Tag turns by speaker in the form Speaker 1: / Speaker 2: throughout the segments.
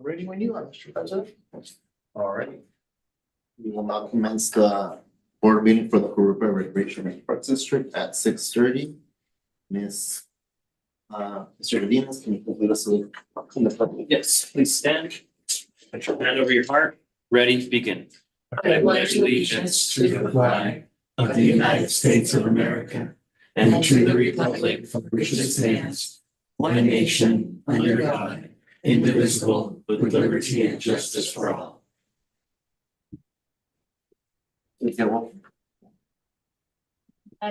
Speaker 1: We're ready when you are, Mr. President.
Speaker 2: All right. We will now commence the board meeting for the Harupa Recreation and Parks District at 6:30. Mr. Medina, can you complete us with the pledge?
Speaker 3: Yes, please stand. Put your hand over your heart. Ready, begin.
Speaker 4: I pledge allegiance to the flag of the United States of America and to the republic for which it stands, one nation, under God, indivisible, with liberty and justice for all.
Speaker 2: Okay, well,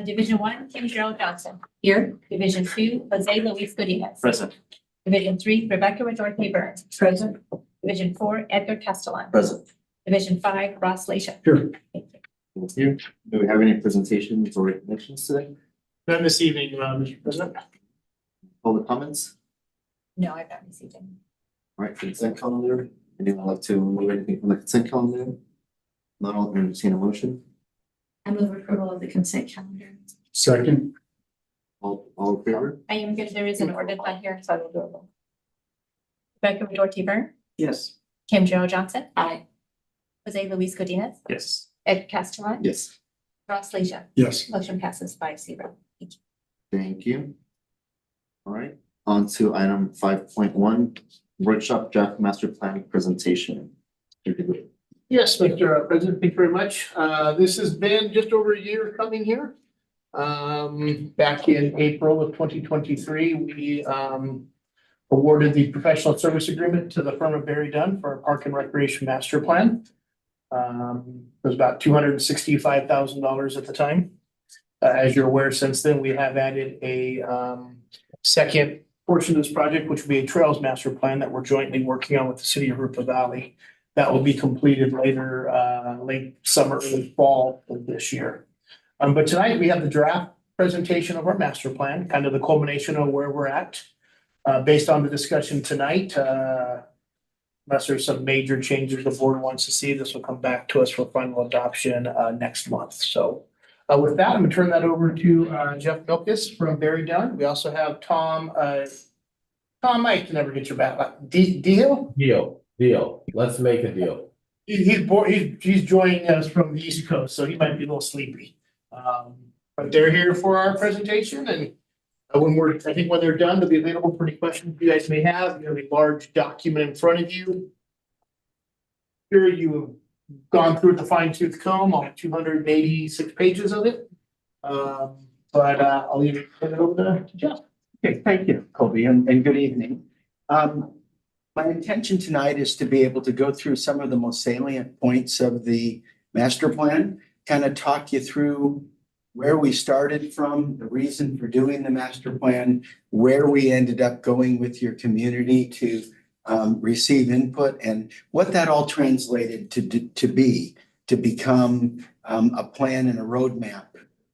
Speaker 5: Division 1, Kim Gerald Johnson. Here. Division 2, Jose Luis Godinez.
Speaker 3: Present.
Speaker 5: Division 3, Rebecca Redorte Burns. Present. Division 4, Edgar Castellan.
Speaker 2: present.
Speaker 5: Division 5, Ross Leisha.
Speaker 1: Here.
Speaker 5: Thank you.
Speaker 2: Thank you. Do we have any presentations or recognitions today?
Speaker 1: None this evening, Mr. President.
Speaker 2: Public comments?
Speaker 5: No, I've not received any.
Speaker 2: All right, consent calendar. Anyone like to move anything from the consent calendar? Not all, entertain a motion.
Speaker 5: I move approval of the consent calendar.
Speaker 1: Second.
Speaker 2: All in favor?
Speaker 5: I am good. There is an ordinance on here, so I will do a roll. Rebecca Redorte Burns.
Speaker 1: Yes.
Speaker 5: Kim Gerald Johnson. Aye. Jose Luis Godinez.
Speaker 3: Yes.
Speaker 5: Edgar Castellan.
Speaker 2: Yes.
Speaker 5: Ross Leisha.
Speaker 1: Yes.
Speaker 5: Motion passes 5-0. Thank you.
Speaker 2: Thank you. All right, on to item 5.1, workshop draft master plan presentation.
Speaker 1: Yes, Mr. President, thank you very much. This has been just over a year coming here. Back in April of 2023, we awarded the professional service agreement to the firm of Barry Dunn for our Park and Recreation Master Plan. It was about $265,000 at the time. As you're aware, since then, we have added a second portion of this project, which will be a Trails Master Plan that we're jointly working on with the city of Harupa Valley. That will be completed later, late summer, early fall of this year. But tonight we have the draft presentation of our master plan, kind of the culmination of where we're at. Based on the discussion tonight, unless there's some major changes the board wants to see, this will come back to us for final adoption next month. So with that, I'm gonna turn that over to Jeff Milkus from Barry Dunn. We also have Tom, I can never get your back, Deal?
Speaker 6: Deal. Let's make a deal.
Speaker 1: He's joining us from the East Coast, so he might be a little sleepy. But they're here for our presentation, and I think when they're done, they'll be available for any questions you guys may have. You have a large document in front of you. Here you have gone through the fine tooth comb on 286 pages of it. But I'll leave it over to Jeff.
Speaker 7: Okay, thank you, Colby, and good evening. My intention tonight is to be able to go through some of the most salient points of the master plan, kind of talk you through where we started from, the reason for doing the master plan, where we ended up going with your community to receive input, and what that all translated to become a plan and a roadmap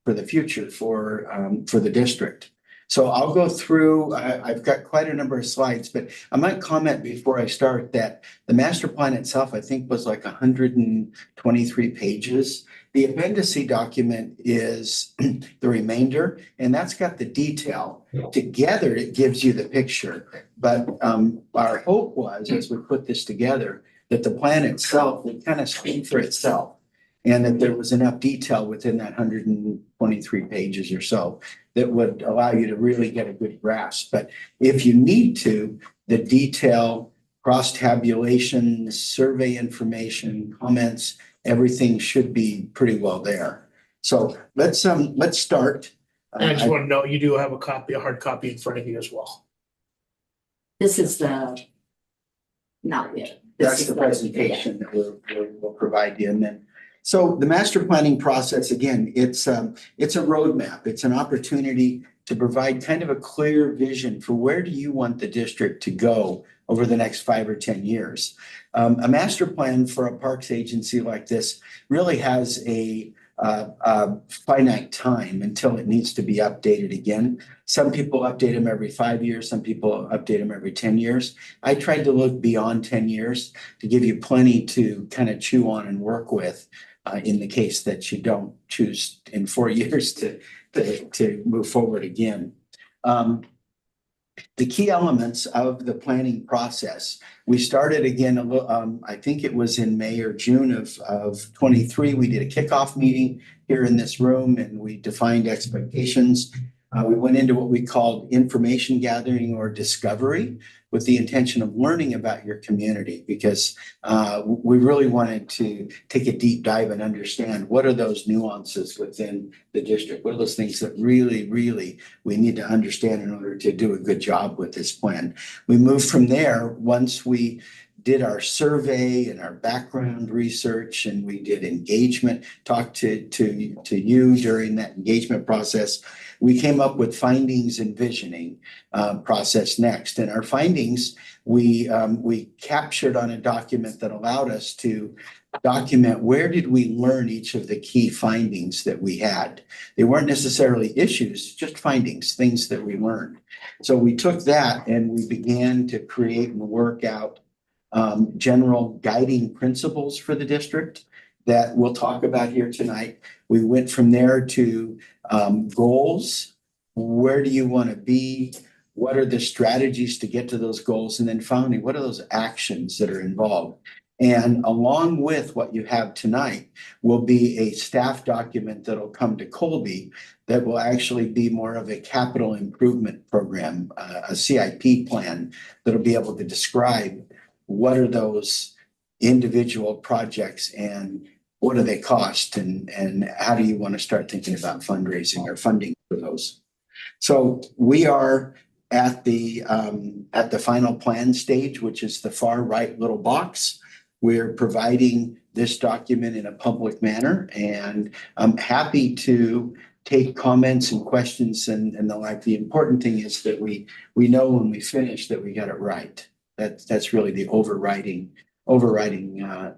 Speaker 7: for the future for the district. So I'll go through, I've got quite a number of slides, but I might comment before I start that the master plan itself, I think, was like 123 pages. The appendice document is the remainder, and that's got the detail. Together, it gives you the picture. But our hope was, as we put this together, that the plan itself would kind of speak for itself, and that there was enough detail within that 123 pages or so that would allow you to really get a good grasp. But if you need to, the detail, cross tabulations, survey information, comments, everything should be pretty well there. So let's start.
Speaker 1: And I just want to know, you do have a hard copy in front of you as well.
Speaker 4: This is the, not yet.
Speaker 7: That's the presentation that we'll provide you. And then, so the master planning process, again, it's a roadmap. It's an opportunity to provide kind of a clear vision for where do you want the district to go over the next 5 or 10 years. A master plan for a parks agency like this really has a finite time until it needs to be updated again. Some people update them every 5 years. Some people update them every 10 years. I tried to look beyond 10 years to give you plenty to kind of chew on and work with in the case that you don't choose in 4 years to move forward again. the key elements of the planning process. We started again, I think it was in May or June of 23. We did a kickoff meeting here in this room and we defined expectations. We went into what we called information gathering or discovery with the intention of learning about your community because we really wanted to take a deep dive and understand what are those nuances within the district? What are those things that really we need to understand in order to do a good job with this plan? We moved from there once we did our survey and our background research and we did engagement, talked to you during that engagement process. We came up with findings and visioning process next. And our findings, we captured on a document that allowed us to document where did we learn each of the key findings that we had. They weren't necessarily issues, just findings, things that we learned. So we took that and we began to create and work out general guiding principles for the district that we'll talk about here tonight. We went from there to goals. Where do you want to be? What are the strategies to get to those goals? And then finally, what are those actions that are involved? And along with what you have tonight will be a staff document that'll come to Colby that will actually be more of a capital improvement program, a CIP plan that'll be able to describe what are those individual projects and what do they cost and how do you want to start thinking about fundraising or funding for those? So we are at the final plan stage, which is the far right little box. We're providing this document in a public manner and I'm happy to take comments and questions and the like. The important thing is that we know when we finish that we got it right. That's really the overriding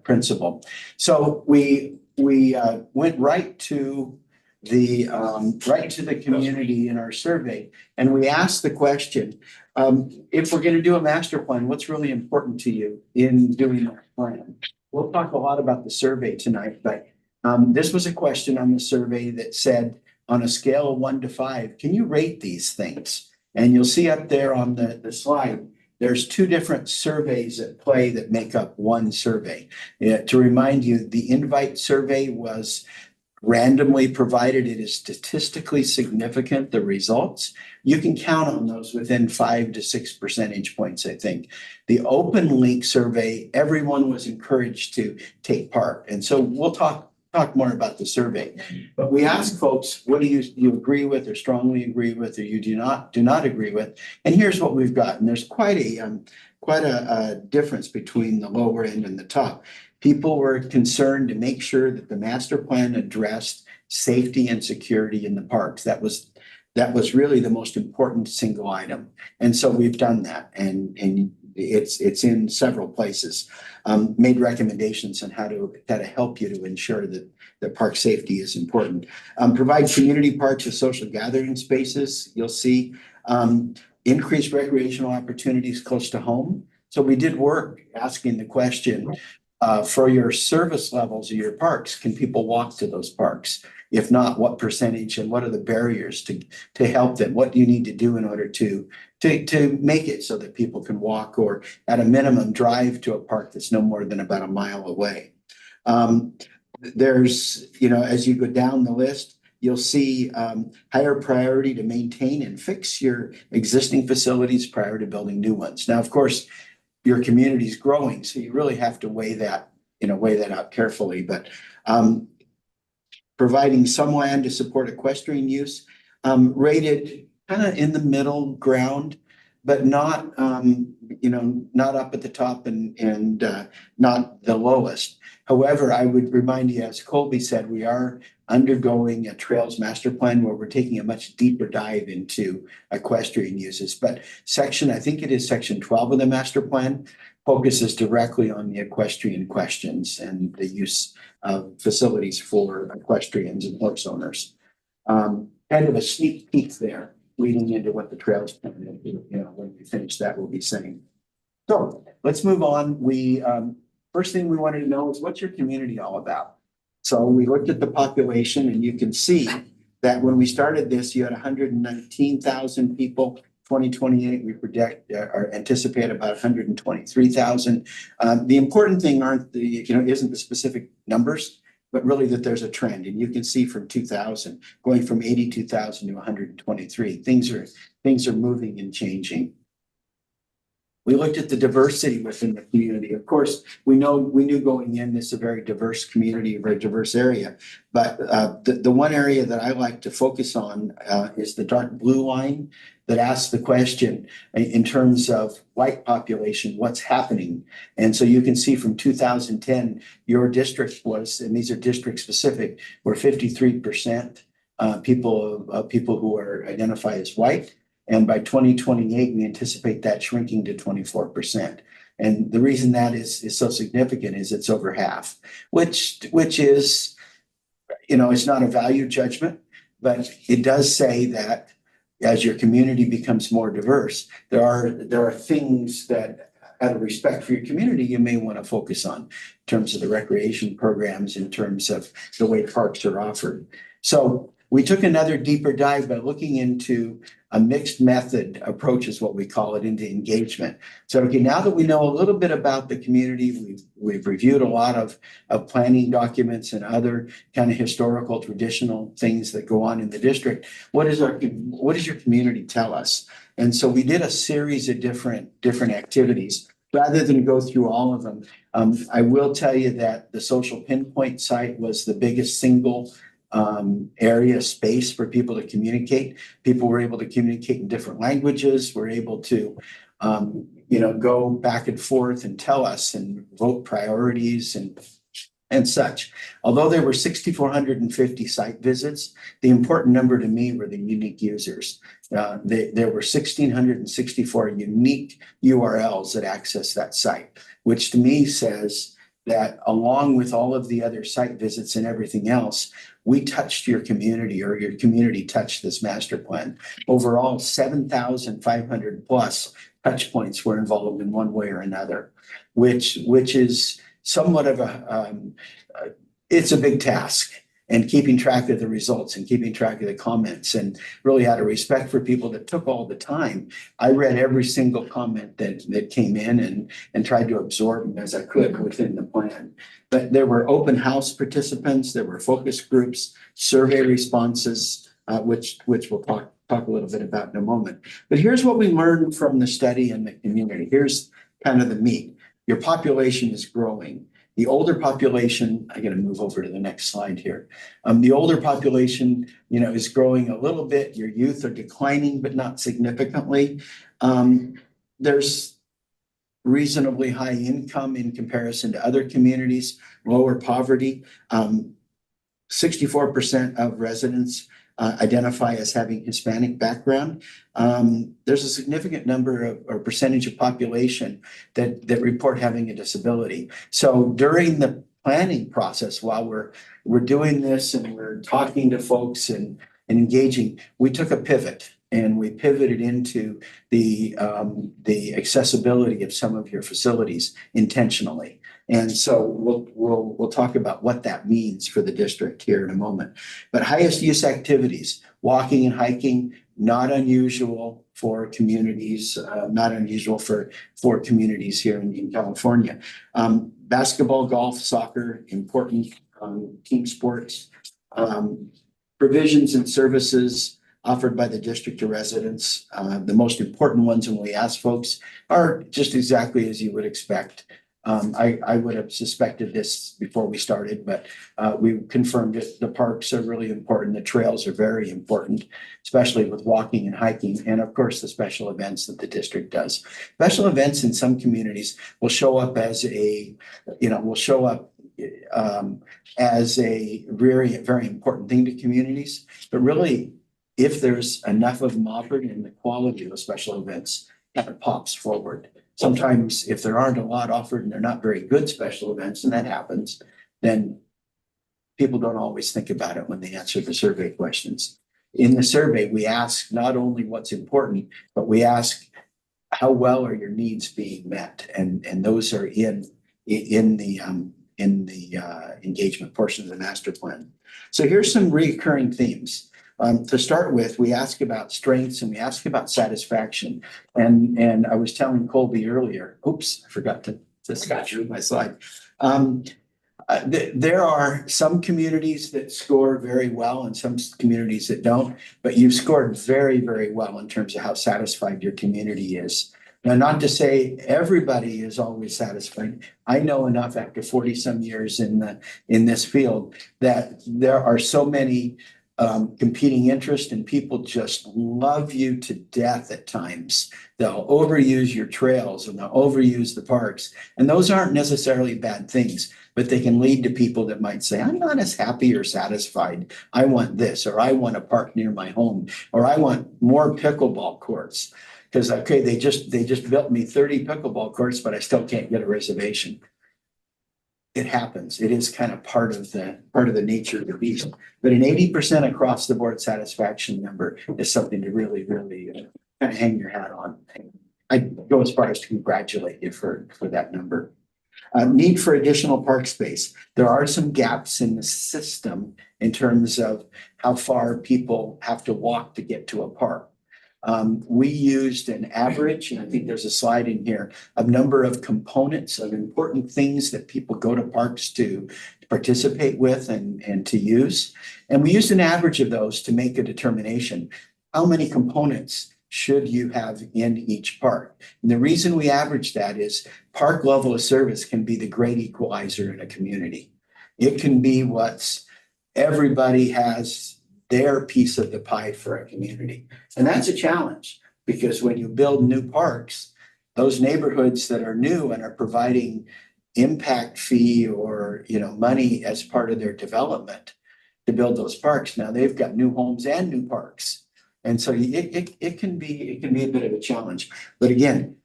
Speaker 7: principle. So we went right to the community in our survey, and we asked the question: if we're going to do a master plan, what's really important to you in doing that plan? We'll talk a lot about the survey tonight, but this was a question on the survey that said, on a scale of 1 to 5, can you rate these things? And you'll see up there on the slide. There's 2 different surveys at play that make up one survey. To remind you, the invite survey was randomly provided. It is statistically significant, the results. You can count on those within 5 to 6 percentage points, I think. The open link survey, everyone was encouraged to take part. And so we'll talk more about the survey. But we ask folks, what do you agree with or strongly agree with or you do not agree with? And here's what we've got. And there's quite a difference between the lower end and the top. People were concerned to make sure that the master plan addressed safety and security in the parks. That was really the most important single item. And so we've done that and it's in several places. Made recommendations on how to help you to ensure that the park safety is important. Provide community parks as social gathering spaces. You'll see increased recreational opportunities close to home. So we did work asking the question, for your service levels of your parks, can people walk to those parks? If not, what percentage and what are the barriers to help them? What do you need to do in order to make it so that people can walk or at a minimum drive to a park that's no more than about a mile away? There's, as you go down the list, you'll see higher priority to maintain and fix your existing facilities prior to building new ones. Now, of course, your community is growing, so you really have to weigh that out carefully. But providing some land to support equestrian use, rated kind of in the middle ground, but not not up at the top and not the lowest. However, I would remind you, as Colby said, we are undergoing a trails master plan where we're taking a much deeper dive into equestrian uses. But I think it is section 12 of the master plan, focuses directly on the equestrian questions and the use of facilities for equestrians and horse owners. Kind of a sneak peek there, leading into what the trails plan is. When we finish that, we'll be saying. So let's move on. First thing we wanted to know is, what's your community all about? So we looked at the population and you can see that when we started this, you had 119,000 people. 2028, we project or anticipate about 123,000. The important thing isn't the specific numbers, but really that there's a trend. And you can see from 2000, going from 82,000 to 123, things are moving and changing. We looked at the diversity within the community. Of course, we knew going in, this is a very diverse community, a very diverse area. But the one area that I like to focus on is the dark blue line that asks the question in terms of white population, what's happening? And so you can see from 2010, your district was, and these are district specific, were 53% people who are identified as white. And by 2028, we anticipate that shrinking to 24%. And the reason that is so significant is it's over half, which is, it's not a value judgment, but it does say that as your community becomes more diverse, there are things that, out of respect for your community, you may want to focus on in terms of the recreation programs, in terms of the way parks are offered. So we took another deeper dive by looking into a mixed method approach, is what we call it, into engagement. So okay, now that we know a little bit about the community, we've reviewed a lot of planning documents and other kind of historical, traditional things that go on in the district. What does your community tell us? And so we did a series of different activities. Rather than go through all of them, I will tell you that the social pinpoint site was the biggest single area space for people to communicate. People were able to communicate in different languages, were able to go back and forth and tell us and vote priorities and such. Although there were 6,450 site visits, the important number to me were the unique users. There were 1,664 unique URLs that access that site, which to me says that along with all of the other site visits and everything else, we touched your community, or your community touched this master plan. Overall, 7,500 plus touch points were involved in one way or another, which is somewhat of it's a big task. And keeping track of the results and keeping track of the comments, and really out of respect for people that took all the time, I read every single comment that came in and tried to absorb them as I could within the plan. But there were open house participants, there were focus groups, survey responses, which we'll talk a little bit about in a moment. But here's what we learned from the study in the community. Here's kind of the meat. Your population is growing. The older population, I got to move over to the next slide here. The older population, is growing a little bit. Your youth are declining, but not significantly. There's reasonably high income in comparison to other communities, lower poverty. 64% of residents identify as having Hispanic background. There's a significant number or percentage of population that report having a disability. So during the planning process, while we're doing this and we're talking to folks and engaging, we took a pivot and we pivoted into the accessibility of some of your facilities intentionally. And so we'll talk about what that means for the district here in a moment. But highest use activities, walking and hiking, not unusual for communities, not unusual for communities here in California. Basketball, golf, soccer, important team sports. Provisions and services offered by the district to residents. The most important ones when we ask folks are just exactly as you would expect. I would have suspected this before we started, but we confirmed it. The parks are really important. The trails are very important, especially with walking and hiking. And of course, the special events that the district does. Special events in some communities will show up as a very, very important thing to communities. But really, if there's enough of them offered and the quality of the special events kind of pops forward. Sometimes if there aren't a lot offered and they're not very good special events, and that happens, then people don't always think about it when they answer the survey questions. In the survey, we ask not only what's important, but we ask how well are your needs being met, and those are in the engagement portion of the master plan. So here's some recurring themes. To start with, we ask about strengths and we ask about satisfaction. And I was telling Colby earlier, oops, I forgot to scotch through my slide. There are some communities that score very well and some communities that don't, but you've scored very, very well in terms of how satisfied your community is. Now, not to say everybody is always satisfied. I know enough after 40 some years in this field that there are so many competing interests and people just love you to death at times. They'll overuse your trails and they'll overuse the parks. And those aren't necessarily bad things, but they can lead to people that might say, I'm not as happy or satisfied. I want this, or I want a park near my home, or I want more pickleball courts. Because, okay, they just built me 30 pickleball courts, but I still can't get a reservation. It happens. It is kind of part of the nature of the beast. But an 80% across the board satisfaction number is something to really, really kind of hang your hat on. I go as far as to congratulate you for that number. Need for additional park space. There are some gaps in the system in terms of how far people have to walk to get to a park. We used an average, and I think there's a slide in here, of number of components of important things that people go to parks to participate with and to use. And we used an average of those to make a determination. How many components should you have in each park? And the reason we average that is park level of service can be the great equalizer in a community. It can be what's everybody has their piece of the pie for a community. And that's a challenge because when you build new parks, those neighborhoods that are new and are providing impact fee or, money as part of their development to build those parks. Now they've got new homes and new parks. And so it can be a bit of a challenge. But again,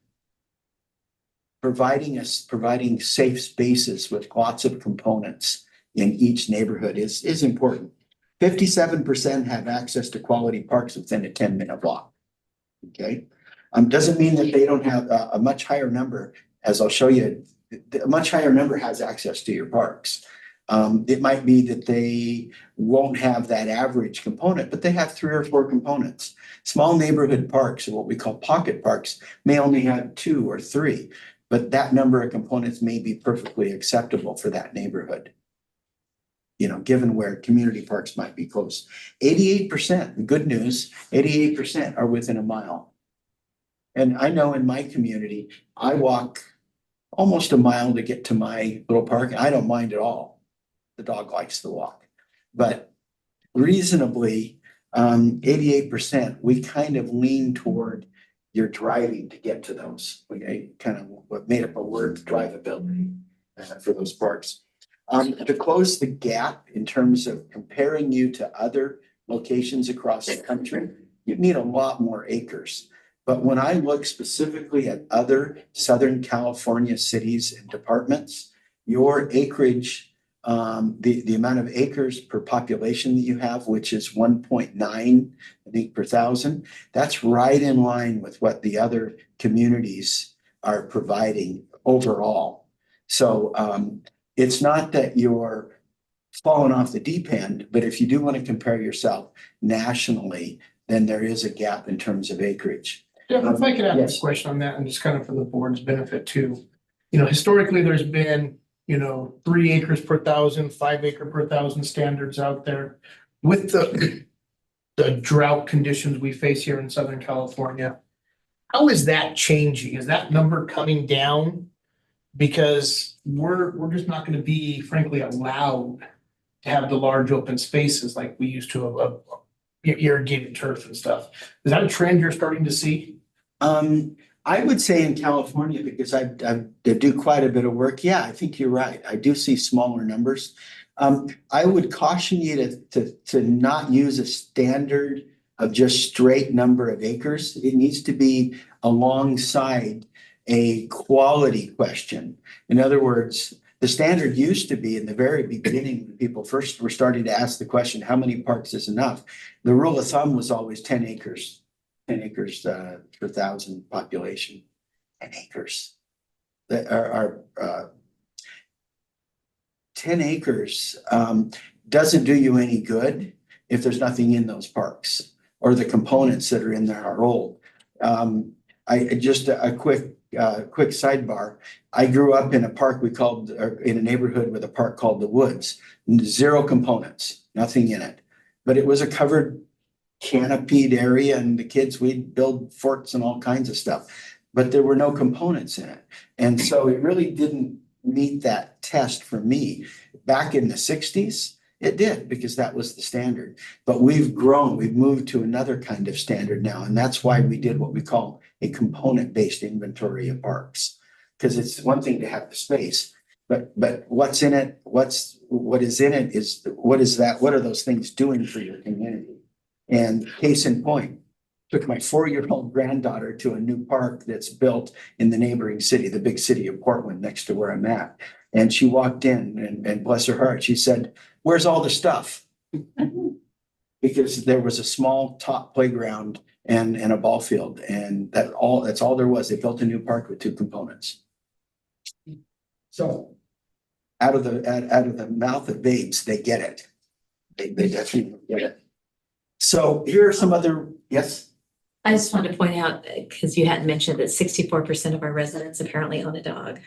Speaker 7: providing safe spaces with lots of components in each neighborhood is important. 57% have access to quality parks within a 10-minute walk. Okay. Doesn't mean that they don't have a much higher number, as I'll show you, a much higher number has access to your parks. It might be that they won't have that average component, but they have 3 or 4 components. Small neighborhood parks, or what we call pocket parks, may only have 2 or 3, but that number of components may be perfectly acceptable for that neighborhood. Given where community parks might be close. 88%, the good news, 88% are within a mile. And I know in my community, I walk almost a mile to get to my little park. I don't mind at all. The dog likes to walk. But reasonably, 88%, we kind of lean toward you're driving to get to those. We kind of what made up a word, drivability for those parks. To close the gap in terms of comparing you to other locations across the country, you need a lot more acres. But when I look specifically at other Southern California cities and departments, your acreage, the amount of acres per population that you have, which is 1.9, I think, per thousand, that's right in line with what the other communities are providing overall. So it's not that you're falling off the deep end, but if you do want to compare yourself nationally, then there is a gap in terms of acreage.
Speaker 1: Yeah, if I could ask
Speaker 7: Yes.
Speaker 1: a question on that and just kind of for the board's benefit too. Historically, there's been, 3 acres per thousand, 5 acre per thousand standards out there. With the drought conditions we face here in Southern California, how is that changing? Is that number coming down? Because we're just not going to be frankly allowed to have the large open spaces like we used to of irrigated turf and stuff. Is that a trend you're starting to see?
Speaker 7: I would say in California, because I do quite a bit of work. Yeah, I think you're right. I do see smaller numbers. I would caution you to not use a standard of just straight number of acres. It needs to be alongside a quality question. In other words, the standard used to be in the very beginning, when people first were starting to ask the question, how many parks is enough? The rule of thumb was always 10 acres. 10 acres per thousand population. 10 acres. That are 10 acres doesn't do you any good if there's nothing in those parks or the components that are in there are old. Just a quick sidebar. I grew up in a park in a neighborhood with a park called the Woods. 0 components, nothing in it. But it was a covered canopied area and the kids, we'd build forts and all kinds of stuff. But there were no components in it. And so it really didn't meet that test for me. Back in the 60s, it did, because that was the standard. But we've grown, we've moved to another kind of standard now. And that's why we did what we call a component-based inventory of parks. Because it's one thing to have the space, but what's in it, what is in it is, what is that? What are those things doing for your community? And case in point, took my 4-year-old granddaughter to a new park that's built in the neighboring city, the big city of Portland, next to where I'm at. And she walked in and bless her heart, she said, "Where's all the stuff?" Because there was a small top playground and a ball field, and that's all there was. They built a new park with 2 components. So out of the mouth of babes, they get it. They definitely get it. So here are some other, yes?
Speaker 8: I just wanted to point out, because you had mentioned that 64% of our residents apparently own a dog.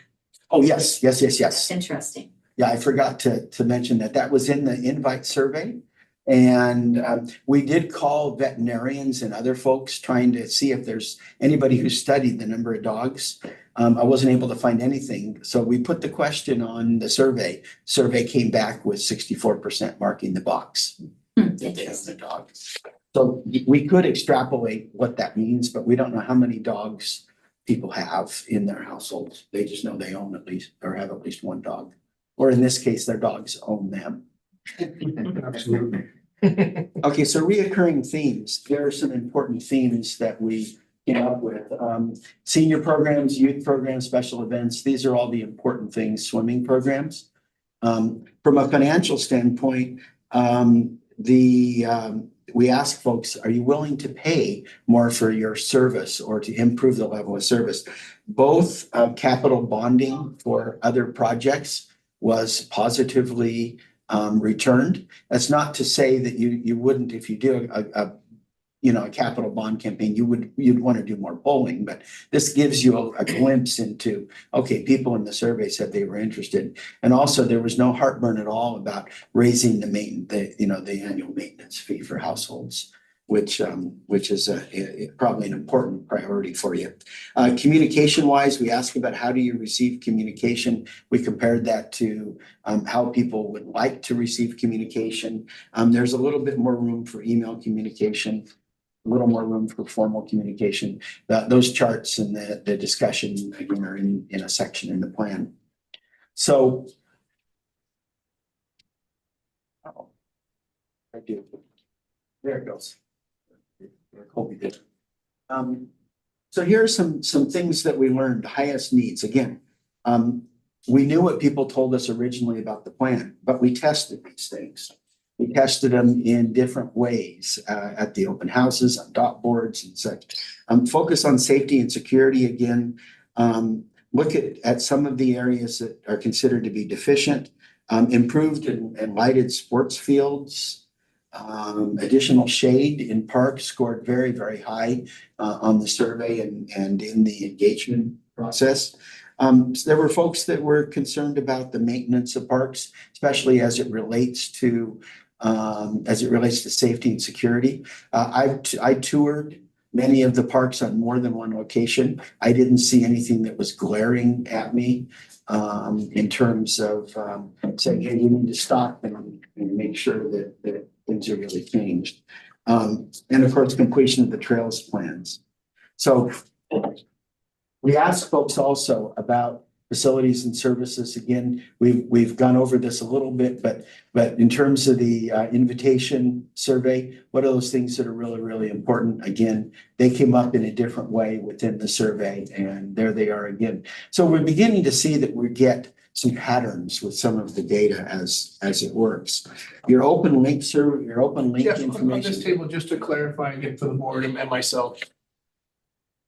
Speaker 7: Oh, yes.
Speaker 8: That's interesting.
Speaker 7: Yeah, I forgot to mention that was in the invite survey. And we did call veterinarians and other folks trying to see if there's anybody who studied the number of dogs. I wasn't able to find anything. So we put the question on the survey. Survey came back with 64% marking the box.
Speaker 8: Interesting.
Speaker 7: The dogs. So we could extrapolate what that means, but we don't know how many dogs people have in their households. They just know they own at least, or have at least 1 dog. Or in this case, their dogs own them.
Speaker 1: Absolutely.
Speaker 7: Okay, so reoccurring themes. There are some important themes that we came up with. Senior programs, youth programs, special events. These are all the important things, swimming programs. From a financial standpoint, we ask folks, are you willing to pay more for your service or to improve the level of service? Both capital bonding for other projects was positively returned. That's not to say that you wouldn't, if you do a capital bond campaign, you'd want to do more polling, but this gives you a glimpse into, okay, people in the survey said they were interested. And also there was no heartburn at all about raising the annual maintenance fee for households, which is probably an important priority for you. Communication wise, we asked about how do you receive communication? We compared that to how people would like to receive communication. There's a little bit more room for email communication, a little more room for formal communication. Those charts and the discussion again are in a section in the plan. So, I do. There it goes. Colby did. So here are some things that we learned. Highest needs. Again, we knew what people told us originally about the plan, but we tested these things. We tested them in different ways at the open houses, on dot boards and such. Focus on safety and security again. Look at some of the areas that are considered to be deficient. Improved and lighted sports fields. Additional shade in parks scored very, very high on the survey and in the engagement process. There were folks that were concerned about the maintenance of parks, especially as it relates to safety and security. I toured many of the parks on more than one location. I didn't see anything that was glaring at me in terms of saying, hey, we need to stop and make sure that things are really changed. And of course, completion of the trails plans. So we asked folks also about facilities and services. Again, we've gone over this a little bit, but in terms of the invitation survey, what are those things that are really, really important? Again, they came up in a different way within the survey, and there they are again. So we're beginning to see that we get some patterns with some of the data as it works. Your open link survey, your open link
Speaker 1: Jeff, on
Speaker 7: information.
Speaker 1: this table, just to clarify again for the board and myself,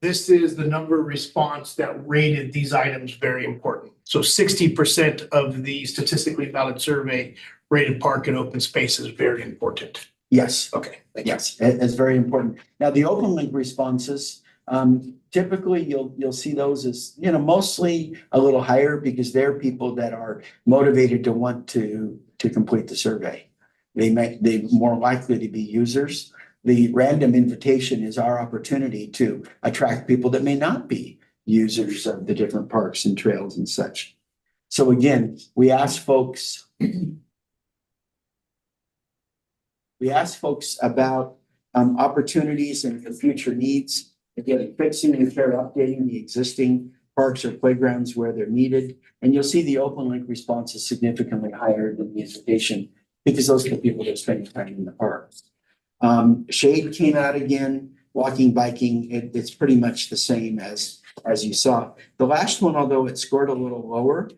Speaker 1: this is the number of response that rated these items very important. So 60% of the statistically valid survey rated park and open space is very important.
Speaker 7: Yes.
Speaker 1: Okay, thank you.
Speaker 7: Yes, it's very important. Now, the open link responses, typically you'll see those as, mostly a little higher because they're people that are motivated to want to complete the survey. They're more likely to be users. The random invitation is our opportunity to attract people that may not be users of the different parks and trails and such. So again, we ask folks about opportunities and the future needs. Again, fixing, repair, updating the existing parks or playgrounds where they're needed. And you'll see the open link response is significantly higher than the invitation because those are the people that are spending time in the park. Shade came out again, walking, biking, it's pretty much the same as you saw. The last one, although it scored a little lower,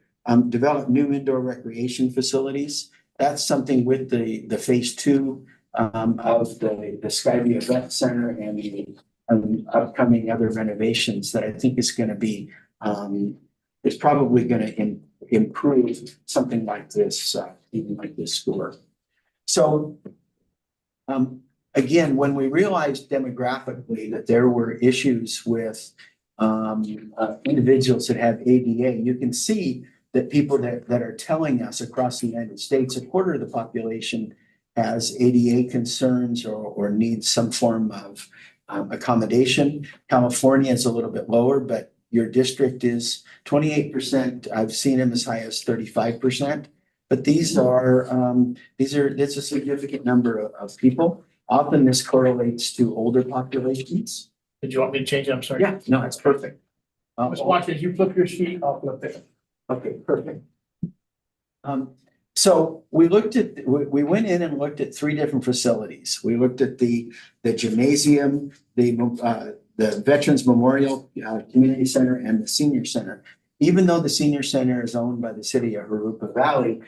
Speaker 7: develop new indoor recreation facilities. That's something with the phase 2 of the Skyview Event Center and the upcoming other renovations that I think is going to be, is probably going to improve something like this, even like this score. So, again, when we realized demographically that there were issues with individuals that have ADA, you can see that people that are telling us across the United States, a quarter of the population has ADA concerns or needs some form of accommodation. California is a little bit lower, but your district is 28%. I've seen them as high as 35%. But it's a significant number of people. Often this correlates to older populations.
Speaker 1: Did you want me to change it? I'm sorry.
Speaker 7: Yeah, no, that's perfect.
Speaker 1: Just watch as you flip your sheet, I'll flip it.
Speaker 7: Okay, perfect. So we we went in and looked at 3 different facilities. We looked at the gymnasium, the Veterans Memorial Community Center, and the Senior Center. Even though the Senior Center is owned by the city of Jurupa Valley,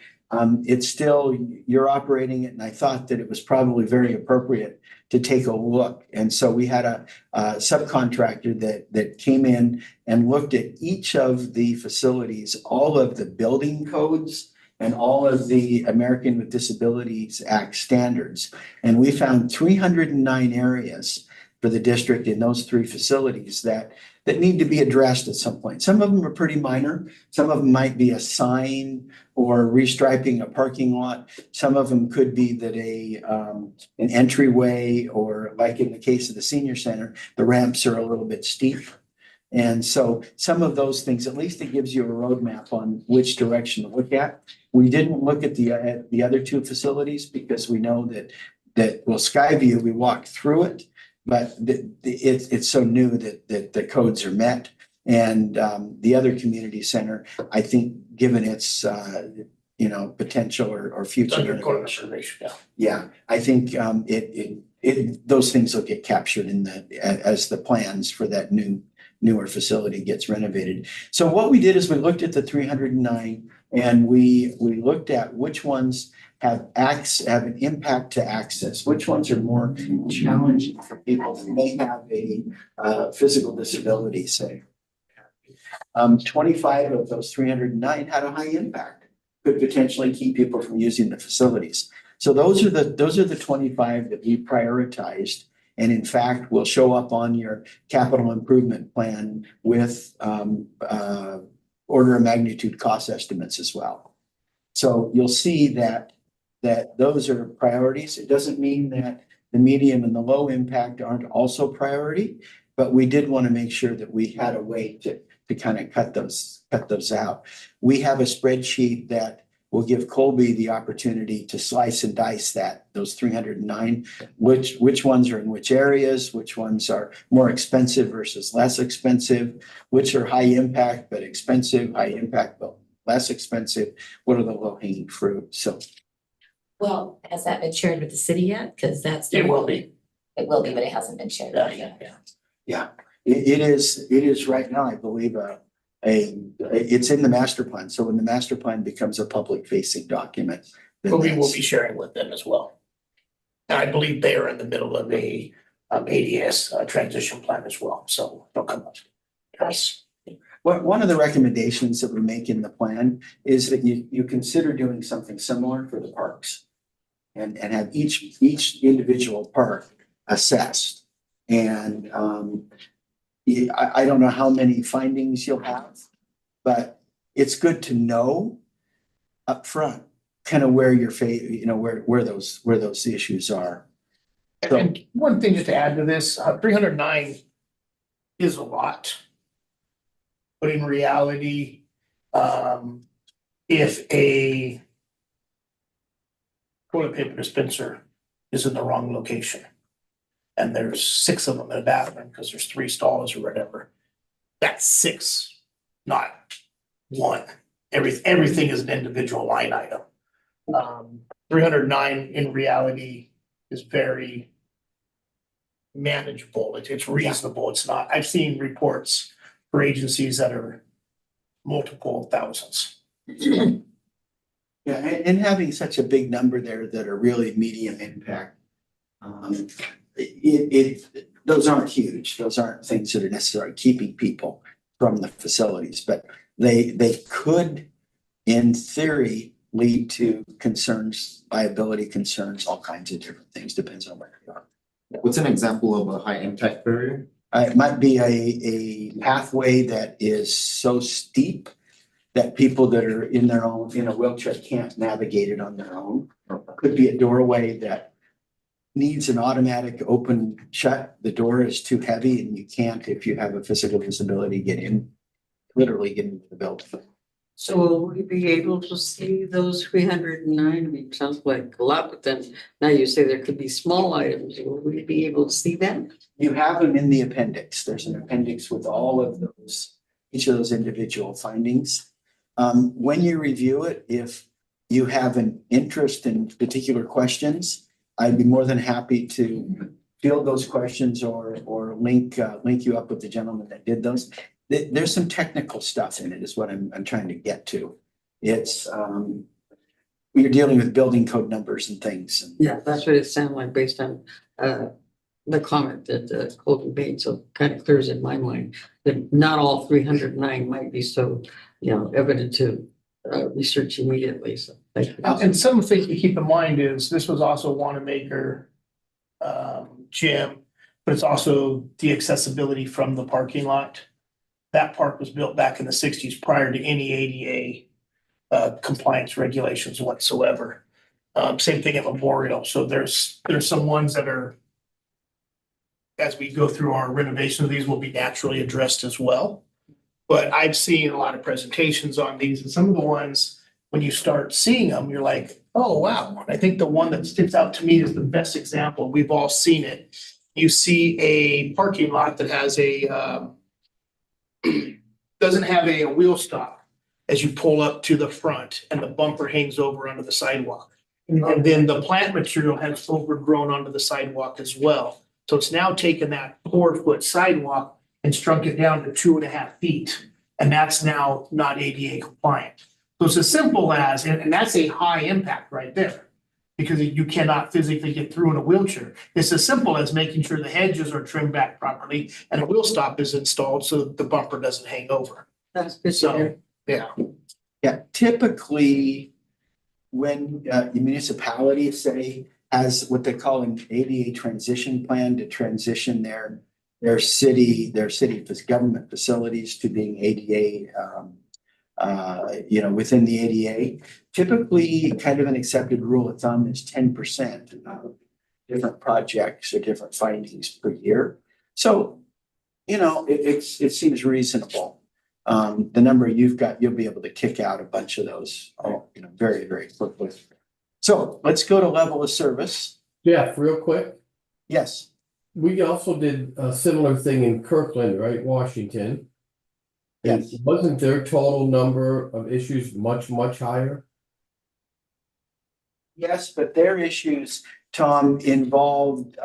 Speaker 7: it's still, you're operating it, and I thought that it was probably very appropriate to take a look. And so we had a subcontractor that came in and looked at each of the facilities, all of the building codes and all of the American with Disabilities Act standards. And we found 309 areas for the district in those 3 facilities that need to be addressed at some point. Some of them are pretty minor. Some of them might be a sign or restriping a parking lot. Some of them could be that an entryway, or like in the case of the Senior Center, the ramps are a little bit steep. And so some of those things, at least it gives you a roadmap on which direction to look at. We didn't look at the other 2 facilities because we know that Skyview, we walked through it, but it's so new that the codes are met. And the other community center, I think, given its potential or future renovation, yeah, I think those things will get captured as the plans for that newer facility gets renovated. So what we did is we looked at the 309 and we looked at which ones have an impact to access, which ones are more challenging for people who may have a physical disability, say. 25 of those 309 had a high impact, could potentially keep people from using the facilities. So those are the 25 that we prioritized, and in fact will show up on your capital improvement plan with order of magnitude cost estimates as well. So you'll see that those are priorities. It doesn't mean that the medium and the low impact aren't also priority, but we did want to make sure that we had a way to kind of cut those out. We have a spreadsheet that will give Colby the opportunity to slice and dice those 309, which ones are in which areas, which ones are more expensive versus less expensive, which are high impact but expensive, high impact but less expensive. What are the low hanging fruit? So.
Speaker 8: Well, has that been shared with the city yet? Because
Speaker 1: It will be.
Speaker 8: It will be, but it hasn't been shared yet.
Speaker 7: Yeah, it is right now, I believe, it's in the master plan. So when the master plan becomes a public facing document, then
Speaker 1: We will be sharing with them as well. And I believe they are in the middle of a ADS transition plan as well, so they'll come up. Yes.
Speaker 7: One of the recommendations that we make in the plan is that you consider doing something similar for the parks. and have each individual park assessed. And I don't know how many findings you'll have, but it's good to know upfront kind of where your where those issues are.
Speaker 1: And one thing just to add to this, 309 is a lot. But in reality, if a toilet paper dispenser is in the wrong location and there's 6 of them in a bathroom because there's 3 stalls or whatever, that's 6, not 1. Everything is an individual line item. 309 in reality is very manageable. It's reasonable. It's not, I've seen reports for agencies that are multiple thousands.
Speaker 7: Yeah, and having such a big number there that are really medium impact. Those aren't huge. Those aren't things that are necessarily keeping people from the facilities, but they could, in theory, lead to concerns, liability concerns, all kinds of different things, depends on where you are.
Speaker 2: What's an example of a high impact barrier?
Speaker 7: It might be a pathway that is so steep that people that are in a wheelchair can't navigate it on their own. Could be a doorway that needs an automatic open shut. The door is too heavy and you can't, if you have a physical disability, literally get into the building.
Speaker 9: So will we be able to see those 309? I mean, sounds like a lot, but then now you say there could be small items. Will we be able to see them?
Speaker 7: You have them in the appendix. There's an appendix with all of each of those individual findings. When you review it, if you have an interest in particular questions, I'd be more than happy to field those questions or link you up with the gentleman that did those. There's some technical stuff in it is what I'm trying to get to. It's you're dealing with building code numbers and things.
Speaker 9: Yeah, that's what it sounded like based on the comment that Colton made. So it kind of clears in my mind that not all 309 might be so, evident to research immediately. So thank you.
Speaker 1: And some things to keep in mind is this was also Wanamaker gym, but it's also the accessibility from the parking lot. That park was built back in the 60s prior to any ADA compliance regulations whatsoever. Same thing at Memorial. So there's some ones that are, as we go through our renovation of these, will be naturally addressed as well. But I've seen a lot of presentations on these, and some of the ones, when you start seeing them, you're like, oh, wow. I think the one that sticks out to me is the best example. We've all seen it. You see a parking lot that has doesn't have a wheel stop as you pull up to the front and the bumper hangs over onto the sidewalk. And then the plant material has overgrown onto the sidewalk as well. So it's now taken that 4-foot sidewalk and shrunk it down to 2.5 feet. And that's now not ADA compliant. So it's as simple as, and that's a high impact right there, because you cannot physically get through in a wheelchair. It's as simple as making sure the hedges are trimmed back properly and a wheel stop is installed so that the bumper doesn't hang over.
Speaker 9: That's good to
Speaker 1: So,
Speaker 9: hear.
Speaker 1: yeah.
Speaker 7: Yeah, typically, when the municipality, say, has what they call an ADA transition plan to transition their government facilities to being ADA, within the ADA, typically kind of an accepted rule of thumb is 10% of different projects or different findings per year. So, it seems reasonable. The number you've got, you'll be able to kick out a bunch of those, very, very quickly. So let's go to level of service.
Speaker 6: Jeff, real quick,
Speaker 7: Yes,
Speaker 6: we also did a similar thing in Kirkland, right, Washington? And
Speaker 7: Yes.
Speaker 6: wasn't their total number of issues much, much higher?
Speaker 7: yes, but their issues, Tom, involved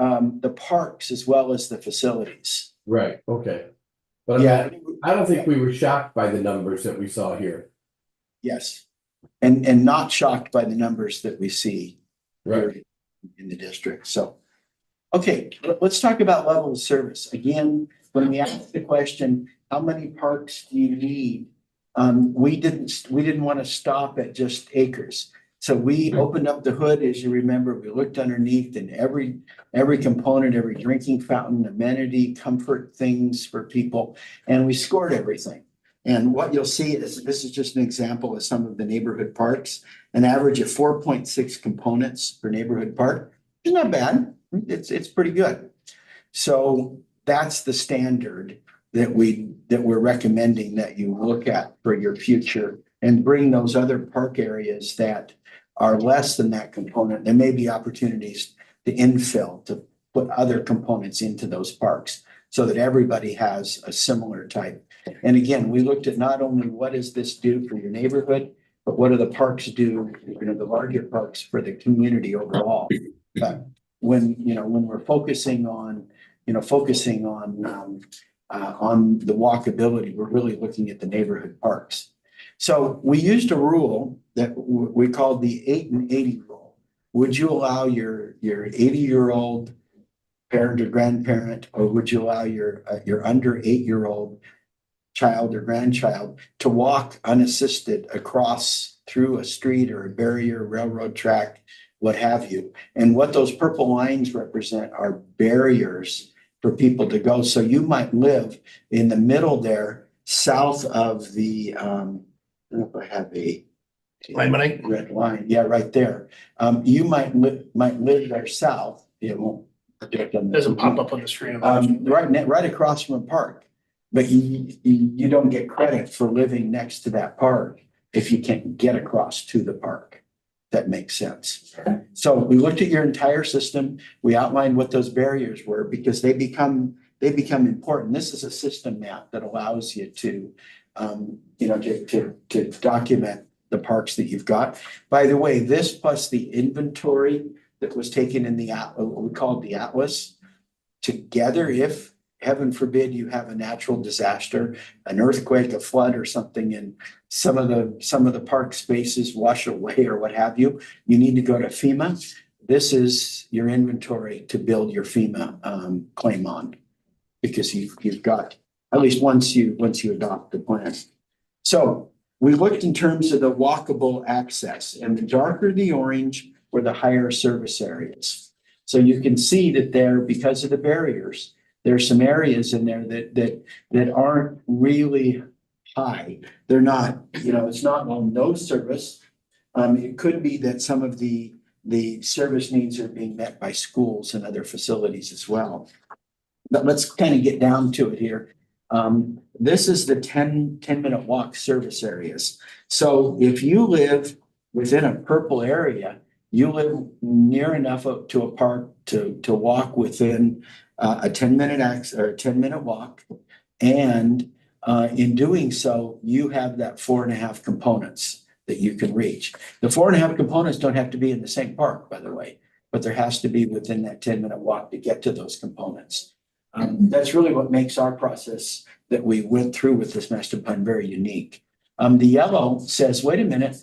Speaker 7: the parks as well as the facilities.
Speaker 6: Right, okay. But
Speaker 7: Yeah,
Speaker 6: I don't think we were shocked by the numbers that we saw here.
Speaker 7: yes. And not shocked by the numbers that we see
Speaker 6: Right.
Speaker 7: here in the district. So, okay, let's talk about level of service. Again, when we asked the question, how many parks do you need? We didn't want to stop at just acres. So we opened up the hood, as you remember, we looked underneath and every component, every drinking fountain, amenity, comfort things for people, and we scored everything. And what you'll see is, this is just an example of some of the neighborhood parks, an average of 4.6 components per neighborhood park. It's not bad. It's pretty good. So that's the standard that we're recommending that you look at for your future, and bring those other park areas that are less than that component. There may be opportunities to infill, to put other components into those parks so that everybody has a similar type. And again, we looked at not only what does this do for your neighborhood, but what do the parks do, the larger parks for the community overall. But when we're focusing on the walkability, we're really looking at the neighborhood parks. So we used a rule that we called the 8 and 80 rule. Would you allow your 80-year-old parent or grandparent, or would you allow your under 8-year-old child or grandchild to walk unassisted across through a street or a barrier, railroad track, what have you? And what those purple lines represent are barriers for people to go. So you might live in the middle there, south of the, I don't know if I have a red line. Yeah, right there. You might live there south. It won't.
Speaker 1: Doesn't pop up on the screen.
Speaker 7: Right across from a park. But you don't get credit for living next to that park if you can't get across to the park. That makes sense. So we looked at your entire system. We outlined what those barriers were, because they become important. This is a system map that allows you to document the parks that you've got. By the way, this plus the inventory that was taken in what we call the Atlas together, if heaven forbid you have a natural disaster, an earthquake, a flood or something, and some of the park spaces wash away or what have you, you need to go to FEMA. This is your inventory to build your FEMA claim on, because you've got, at least once you adopt the plan. So we looked in terms of the walkable access, and the darker the orange were the higher service areas. So you can see that there, because of the barriers, there's some areas in there that aren't really high. They're not, it's not on no service. It could be that some of the service needs are being met by schools and other facilities as well. But let's kind of get down to it here. This is the 10-minute walk service areas. So if you live within a purple area, you live near enough to a park to walk within a 10-minute walk. And in doing so, you have that 4.5 components that you can reach. The 4.5 components don't have to be in the same park, by the way, but there has to be within that 10-minute walk to get to those components. That's really what makes our process that we went through with this master plan very unique. The yellow says, wait a minute,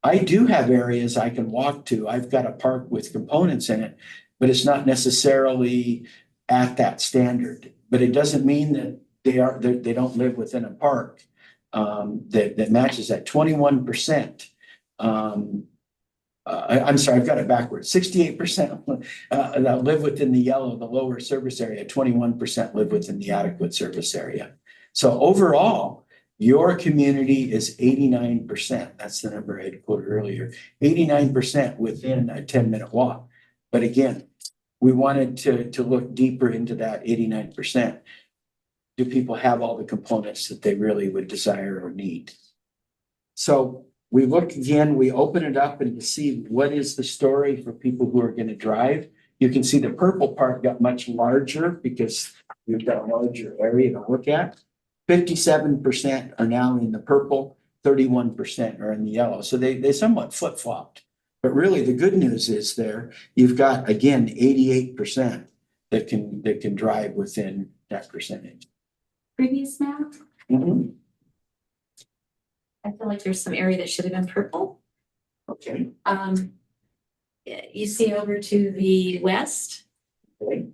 Speaker 7: I do have areas I can walk to. I've got a park with components in it, but it's not necessarily at that standard. But it doesn't mean that they don't live within a park that matches that 21%. I'm sorry, I've got it backwards. 68% that live within the yellow, the lower service area, 21% live within the adequate service area. So overall, your community is 89%. That's the number I had quoted earlier. 89% within a 10-minute walk. But again, we wanted to look deeper into that 89%. Do people have all the components that they really would desire or need? So we look again, we open it up and to see what is the story for people who are going to drive. You can see the purple part got much larger because we've got a larger area to look at. 57% are now in the purple, 31% are in the yellow. So they somewhat flip-flopped. But really the good news is there, you've got, again, 88% that can drive within that percentage.
Speaker 8: Previous map,
Speaker 7: Mhm.
Speaker 8: I feel like there's some area that should have been purple.
Speaker 7: Okay.
Speaker 8: You see over to the west.
Speaker 7: Okay.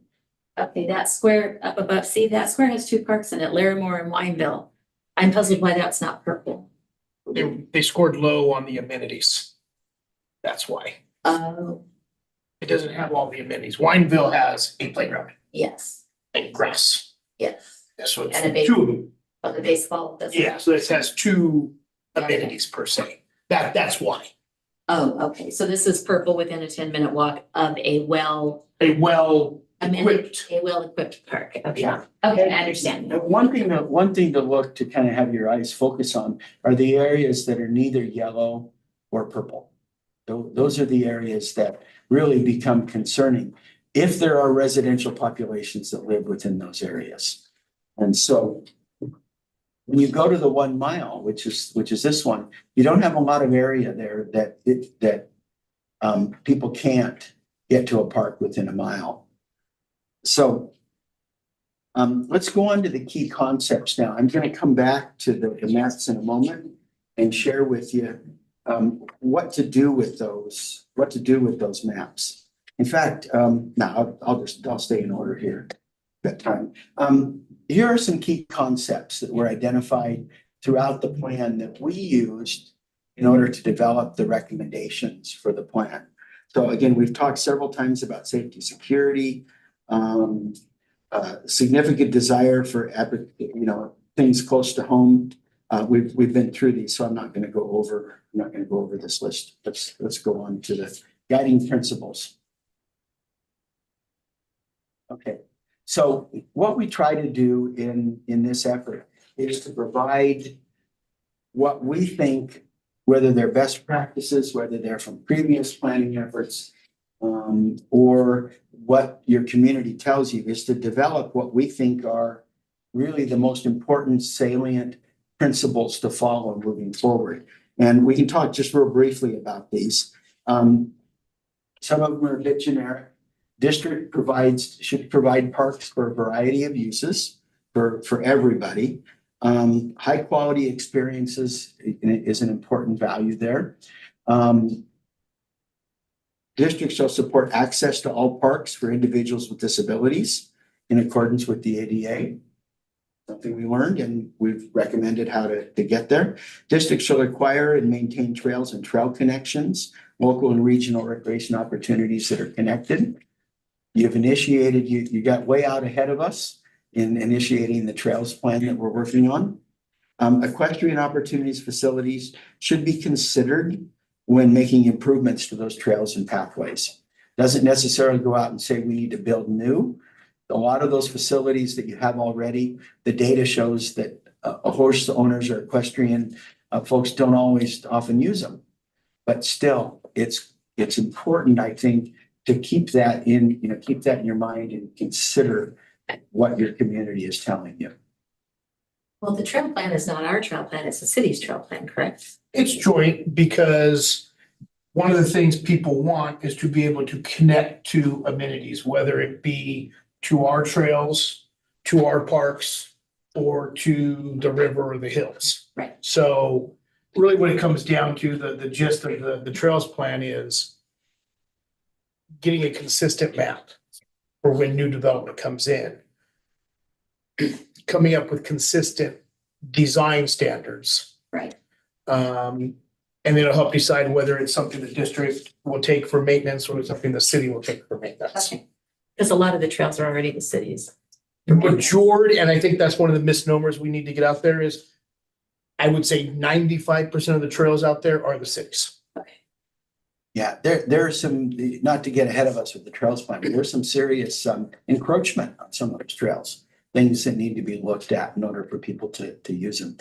Speaker 8: Okay, that square up above, see, that square has 2 parks in it, Larimore and Wineville. I'm puzzled why that's not purple.
Speaker 1: They scored low on the amenities. That's why.
Speaker 8: Oh,
Speaker 1: It doesn't have all the amenities. Wineville has a playground
Speaker 8: yes,
Speaker 1: and grass.
Speaker 8: yes.
Speaker 1: So it's
Speaker 8: And a base-
Speaker 1: two of them.
Speaker 8: But the baseball doesn't.
Speaker 1: Yeah, so this has two amenities per se. That's why.
Speaker 8: Oh, okay. So this is purple within a 10-minute walk of a
Speaker 1: A well
Speaker 8: equipped,
Speaker 1: equipped.
Speaker 8: a well-equipped park. Okay,
Speaker 1: Yeah.
Speaker 8: okay, I understand.
Speaker 7: One thing to look to kind of have your eyes focus on are the areas that are neither yellow or purple. Those are the areas that really become concerning if there are residential populations that live within those areas. And so when you go to the 1 mile, which is this one, you don't have a lot of area there that people can't get to a park within a mile. So let's go on to the key concepts now. I'm going to come back to the maps in a moment and share with you what to do with those maps. In fact, now I'll stay in order here. Got time. Here are some key concepts that were identified throughout the plan that we used in order to develop the recommendations for the plan. So again, we've talked several times about safety, security, significant desire for things close to home. We've been through these, so I'm not going to go over this list. Let's go on to the guiding principles. Okay, so what we try to do in this effort is to provide what we think, whether they're best practices, whether they're from previous planning efforts, or what your community tells you, is to develop what we think are really the most important salient principles to follow moving forward. And we can talk just real briefly about these. Some of them are a bit generic. District should provide parks for a variety of uses for everybody. High quality experiences is an important value there. Districts shall support access to all parks for individuals with disabilities in accordance with the ADA. Something we learned and we've recommended how to get there. Districts shall acquire and maintain trails and trail connections, local and regional recreation opportunities that are connected. You've initiated, you got way out ahead of us in initiating the trails plan that we're working on. Equestrian opportunities facilities should be considered when making improvements to those trails and pathways. Doesn't necessarily go out and say we need to build new. A lot of those facilities that you have already, the data shows that horse owners or equestrian folks don't always often use them. But still, it's important, I think, to keep that in your mind and consider what your community is telling you.
Speaker 8: Well, the trail plan is not our trail plan, it's the city's trail plan, correct?
Speaker 1: It's joint because one of the things people want is to be able to connect to amenities, whether it be to our trails, to our parks, or to the river or the hills.
Speaker 8: Right.
Speaker 1: So really what it comes down to, the gist of the trails plan is getting a consistent map for when new development comes in. Coming up with consistent design standards.
Speaker 8: Right.
Speaker 1: And then it'll help decide whether it's something the district will take for maintenance or something the city will take for maintenance.
Speaker 8: Okay. Because a lot of the trails are already the cities.
Speaker 1: The majority, and I think that's one of the misnomers we need to get out there is, I would say 95% of the trails out there are the cities.
Speaker 7: Yeah, there are some, not to get ahead of us with the trails plan, but there's some serious encroachment on some of those trails. Things that need to be looked at in order for people to use them.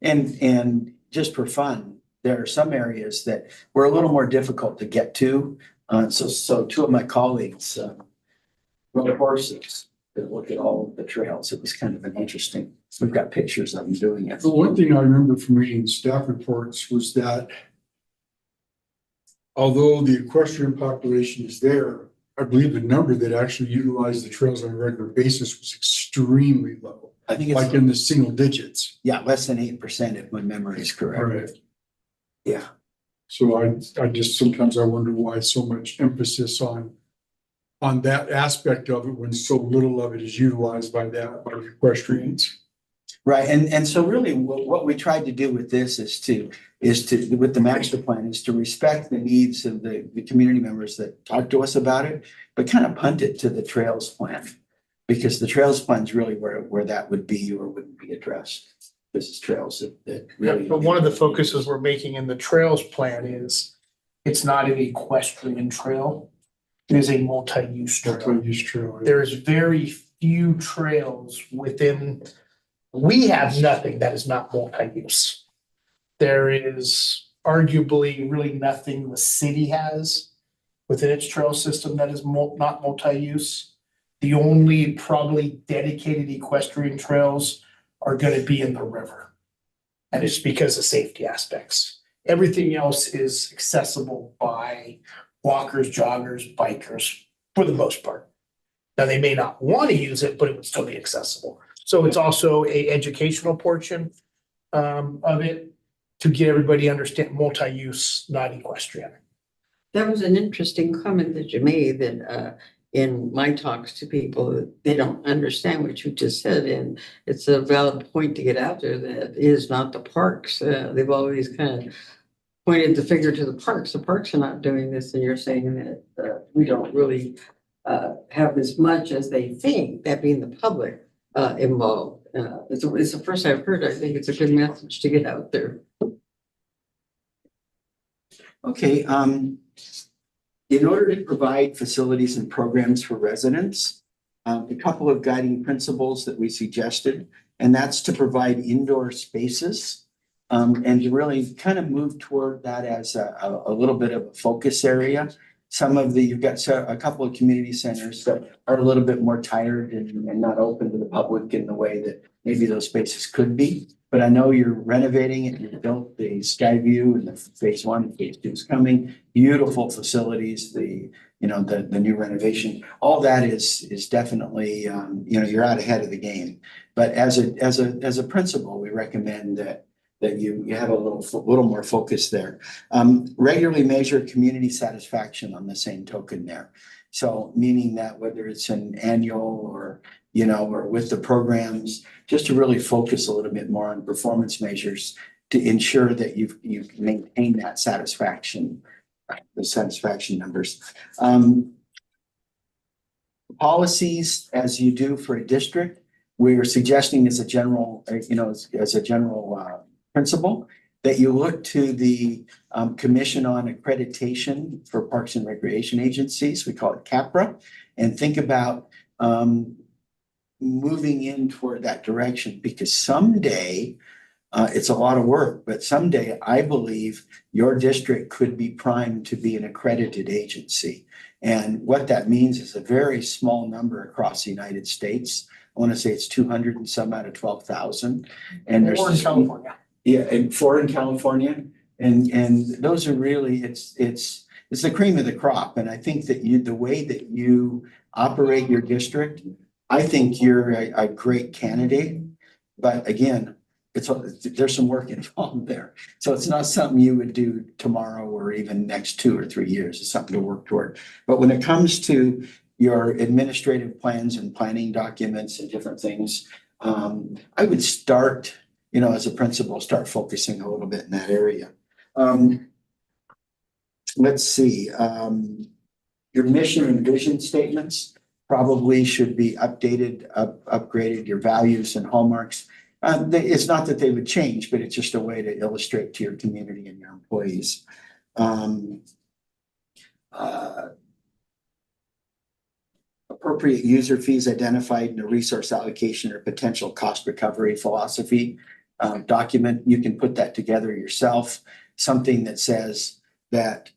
Speaker 7: And just for fun, there are some areas that were a little more difficult to get to. So two of my colleagues rode horses to look at all of the trails. It was kind of an interesting, we've got pictures of them doing it.
Speaker 10: The one thing I remember from reading staff reports was that although the equestrian population is there, I believe the number that actually utilized the trails on a regular basis was extremely low,
Speaker 7: I think
Speaker 10: like
Speaker 7: it's,
Speaker 10: in the single digits.
Speaker 7: yeah, less than 8% if my memory is correct.
Speaker 10: Right.
Speaker 7: Yeah.
Speaker 10: So I just sometimes I wonder why so much emphasis on that aspect of it when so little of it is utilized by the equestrians.
Speaker 7: Right, and so really what we tried to do with this is to, with the master plan, is to respect the needs of the community members that talk to us about it, but kind of punt it to the trails plan. Because the trails plan is really where that would be or wouldn't be addressed. This is trails that really.
Speaker 1: But one of the focuses we're making in the trails plan is it's not an equestrian trail. It is a multi-use trail.
Speaker 10: Multi-use trail.
Speaker 1: There's very few trails within, we have nothing that is not multi-use. There is arguably really nothing the city has within its trail system that is not multi-use. The only probably dedicated equestrian trails are gonna be in the river. And it's because of safety aspects. Everything else is accessible by walkers, joggers, bikers, for the most part. Now, they may not want to use it, but it would still be accessible. So it's also a educational portion of it to get everybody to understand multi-use, not equestrian.
Speaker 9: That was an interesting comment that you made that in my talks to people, they don't understand what you just said. And it's a valid point to get out there that is not the parks. They've always kind of pointed the finger to the parks. The parks are not doing this, and you're saying that we don't really have as much as they think, that being the public involved. It's the first I've heard. I think it's a good message to get out there.
Speaker 7: Okay, in order to provide facilities and programs for residents, a couple of guiding principles that we suggested, and that's to provide indoor spaces. And to really kind of move toward that as a little bit of a focus area. You've got a couple of community centers that are a little bit more tired and not open to the public in the way that maybe those spaces could be. But I know you're renovating it, you built the Skyview and the phase 1 and phase 2 is coming. Beautiful facilities, the new renovation, all that is definitely, you're out ahead of the game. But as a principle, we recommend that you have a little more focus there. Regularly measure community satisfaction on the same token there. So meaning that whether it's an annual or with the programs, just to really focus a little bit more on performance measures to ensure that you maintain that satisfaction, the satisfaction numbers. Policies, as you do for a district, we're suggesting as a general, principle that you look to the Commission on Accreditation for Parks and Recreation Agencies, we call it CAPRA, and think about moving in toward that direction, because someday it's a lot of work, but someday I believe your district could be primed to be an accredited agency. And what that means is a very small number across the United States. I want to say it's 200 and some out of 12,000. And there's
Speaker 1: Or in California.
Speaker 7: Yeah, and 4 in California, and those are really, it's the cream of the crop. And I think that the way that you operate your district, I think you're a great candidate. But again, there's some work involved there. So it's not something you would do tomorrow or even next 2 or 3 years. It's something to work toward. But when it comes to your administrative plans and planning documents and different things, I would start, as a principal, start focusing a little bit in that area. Let's see, your mission and vision statements probably should be updated, upgraded, your values and hallmarks. It's not that they would change, but it's just a way to illustrate to your community and your employees. Appropriate user fees identified in a resource allocation or potential cost recovery philosophy document. You can put that together yourself. Something that says that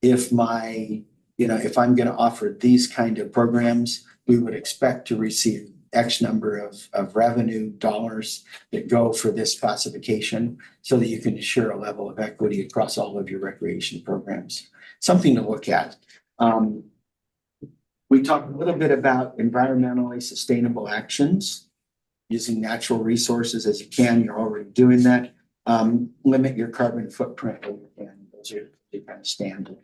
Speaker 7: if if I'm going to offer these kind of programs, we would expect to receive X number of revenue dollars that go for this classification, so that you can ensure a level of equity across all of your recreation programs. Something to look at. We talked a little bit about environmentally sustainable actions, using natural resources as you can. You're already doing that. Limit your carbon footprint, and those are the kind of standard.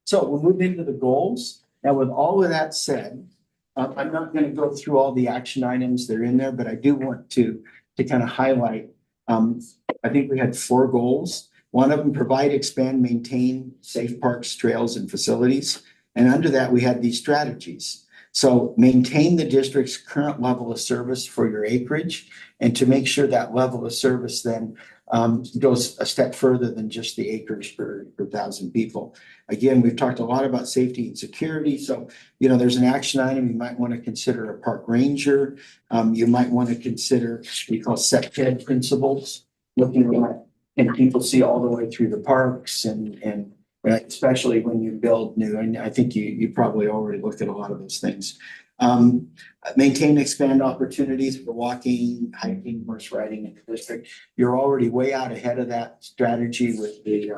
Speaker 7: So we'll move into the goals. Now, with all of that said, I'm not going to go through all the action items that are in there, but I do want to to kind of highlight. I think we had 4 goals. One of them, provide, expand, maintain safe parks, trails, and facilities. And under that, we had these strategies. So maintain the district's current level of service for your acreage, and to make sure that level of service then goes a step further than just the acreage per 1,000 people. Again, we've talked a lot about safety and security. So, there's an action item. You might want to consider a park ranger. You might want to consider what we call SEPTED principles, looking at, can people see all the way through the parks, and especially when you build new. And I think you probably already looked at a lot of those things. Maintain, expand opportunities for walking, hiking, horse riding in the district. You're already way out ahead of that strategy with the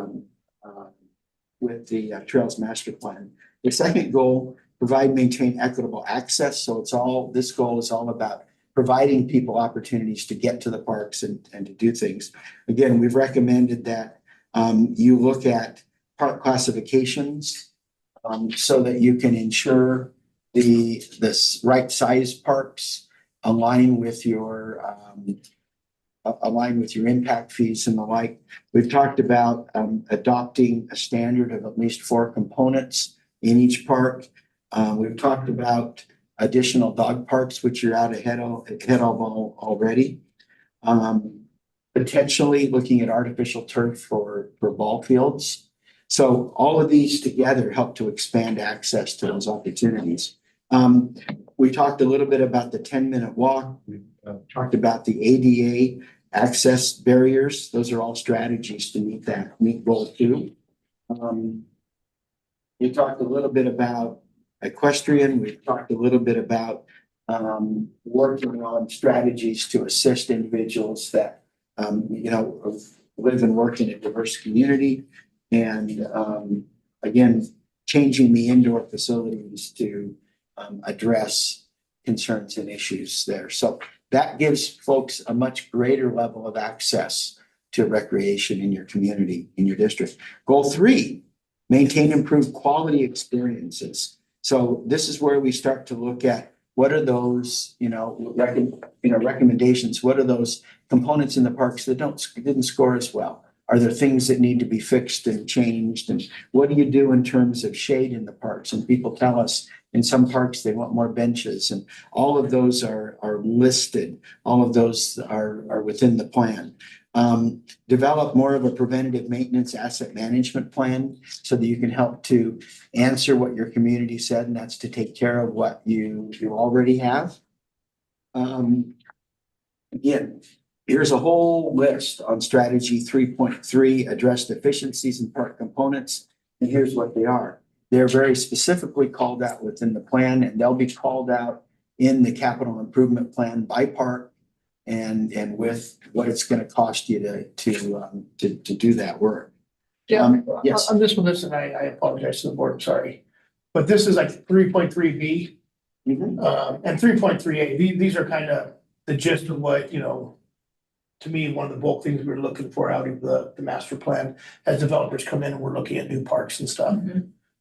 Speaker 7: Trails Master Plan. The second goal, provide, maintain equitable access. So this goal is all about providing people opportunities to get to the parks and to do things. Again, we've recommended that you look at park classifications so that you can ensure the right size parks align with your impact fees and the like. We've talked about adopting a standard of at least 4 components in each park. We've talked about additional dog parks, which you're out ahead of already. Potentially looking at artificial turf for ball fields. So all of these together help to expand access to those opportunities. We talked a little bit about the 10-minute walk. We talked about the ADA access barriers. Those are all strategies to meet goal 2. We talked a little bit about equestrian. We've talked a little bit about working on strategies to assist individuals that live and work in a diverse community, and again, changing the indoor facilities to address concerns and issues there. So that gives folks a much greater level of access to recreation in your community, in your district. Goal 3, maintain improved quality experiences. So this is where we start to look at what are those, recommendations. What are those components in the parks that didn't score as well? Are there things that need to be fixed and changed? And what do you do in terms of shade in the parks? And people tell us in some parks they want more benches, and all of those are listed. All of those are within the plan. Develop more of a preventative maintenance asset management plan so that you can help to answer what your community said, and that's to take care of what you already have. Again, here's a whole list on strategy 3.3, address deficiencies in park components, and here's what they are. They're very specifically called out within the plan, and they'll be called out in the capital improvement plan by park, and with what it's going to cost you to do that work.
Speaker 1: Yeah,
Speaker 7: yes.
Speaker 1: on this one, listen, I apologize to the board, sorry. But this is like 3.3B and 3.3A. These are kind of the gist of what, to me, one of the bulk things we're looking for out of the master plan as developers come in and we're looking at new parks and stuff.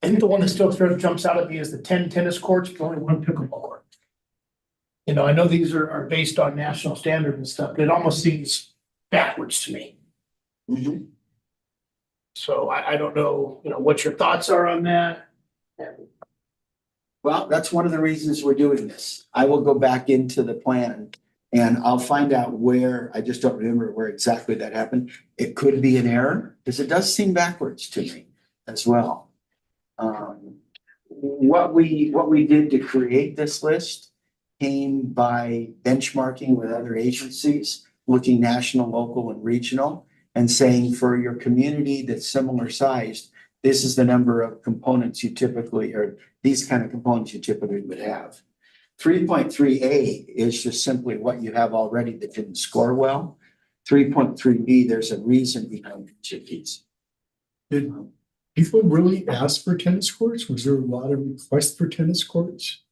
Speaker 1: I think the one that still sort of jumps out at me is the 10 tennis courts, but only 1 pickleball court. I know these are based on national standard and stuff, but it almost seems backwards to me. So I don't know, what your thoughts are on that.
Speaker 7: Well, that's one of the reasons we're doing this. I will go back into the plan and I'll find out where, I just don't remember where exactly that happened. It could be an error because it does seem backwards to me as well. What we did to create this list came by benchmarking with other agencies, looking national, local, and regional, and saying for your community that's similar sized, this is the number of components you typically, or these kind of components you typically would have. 3.3A is just simply what you have already that didn't score well. 3.3B, there's a reason behind each of these.
Speaker 10: Did people really ask for tennis courts? Was there a lot of requests for tennis courts?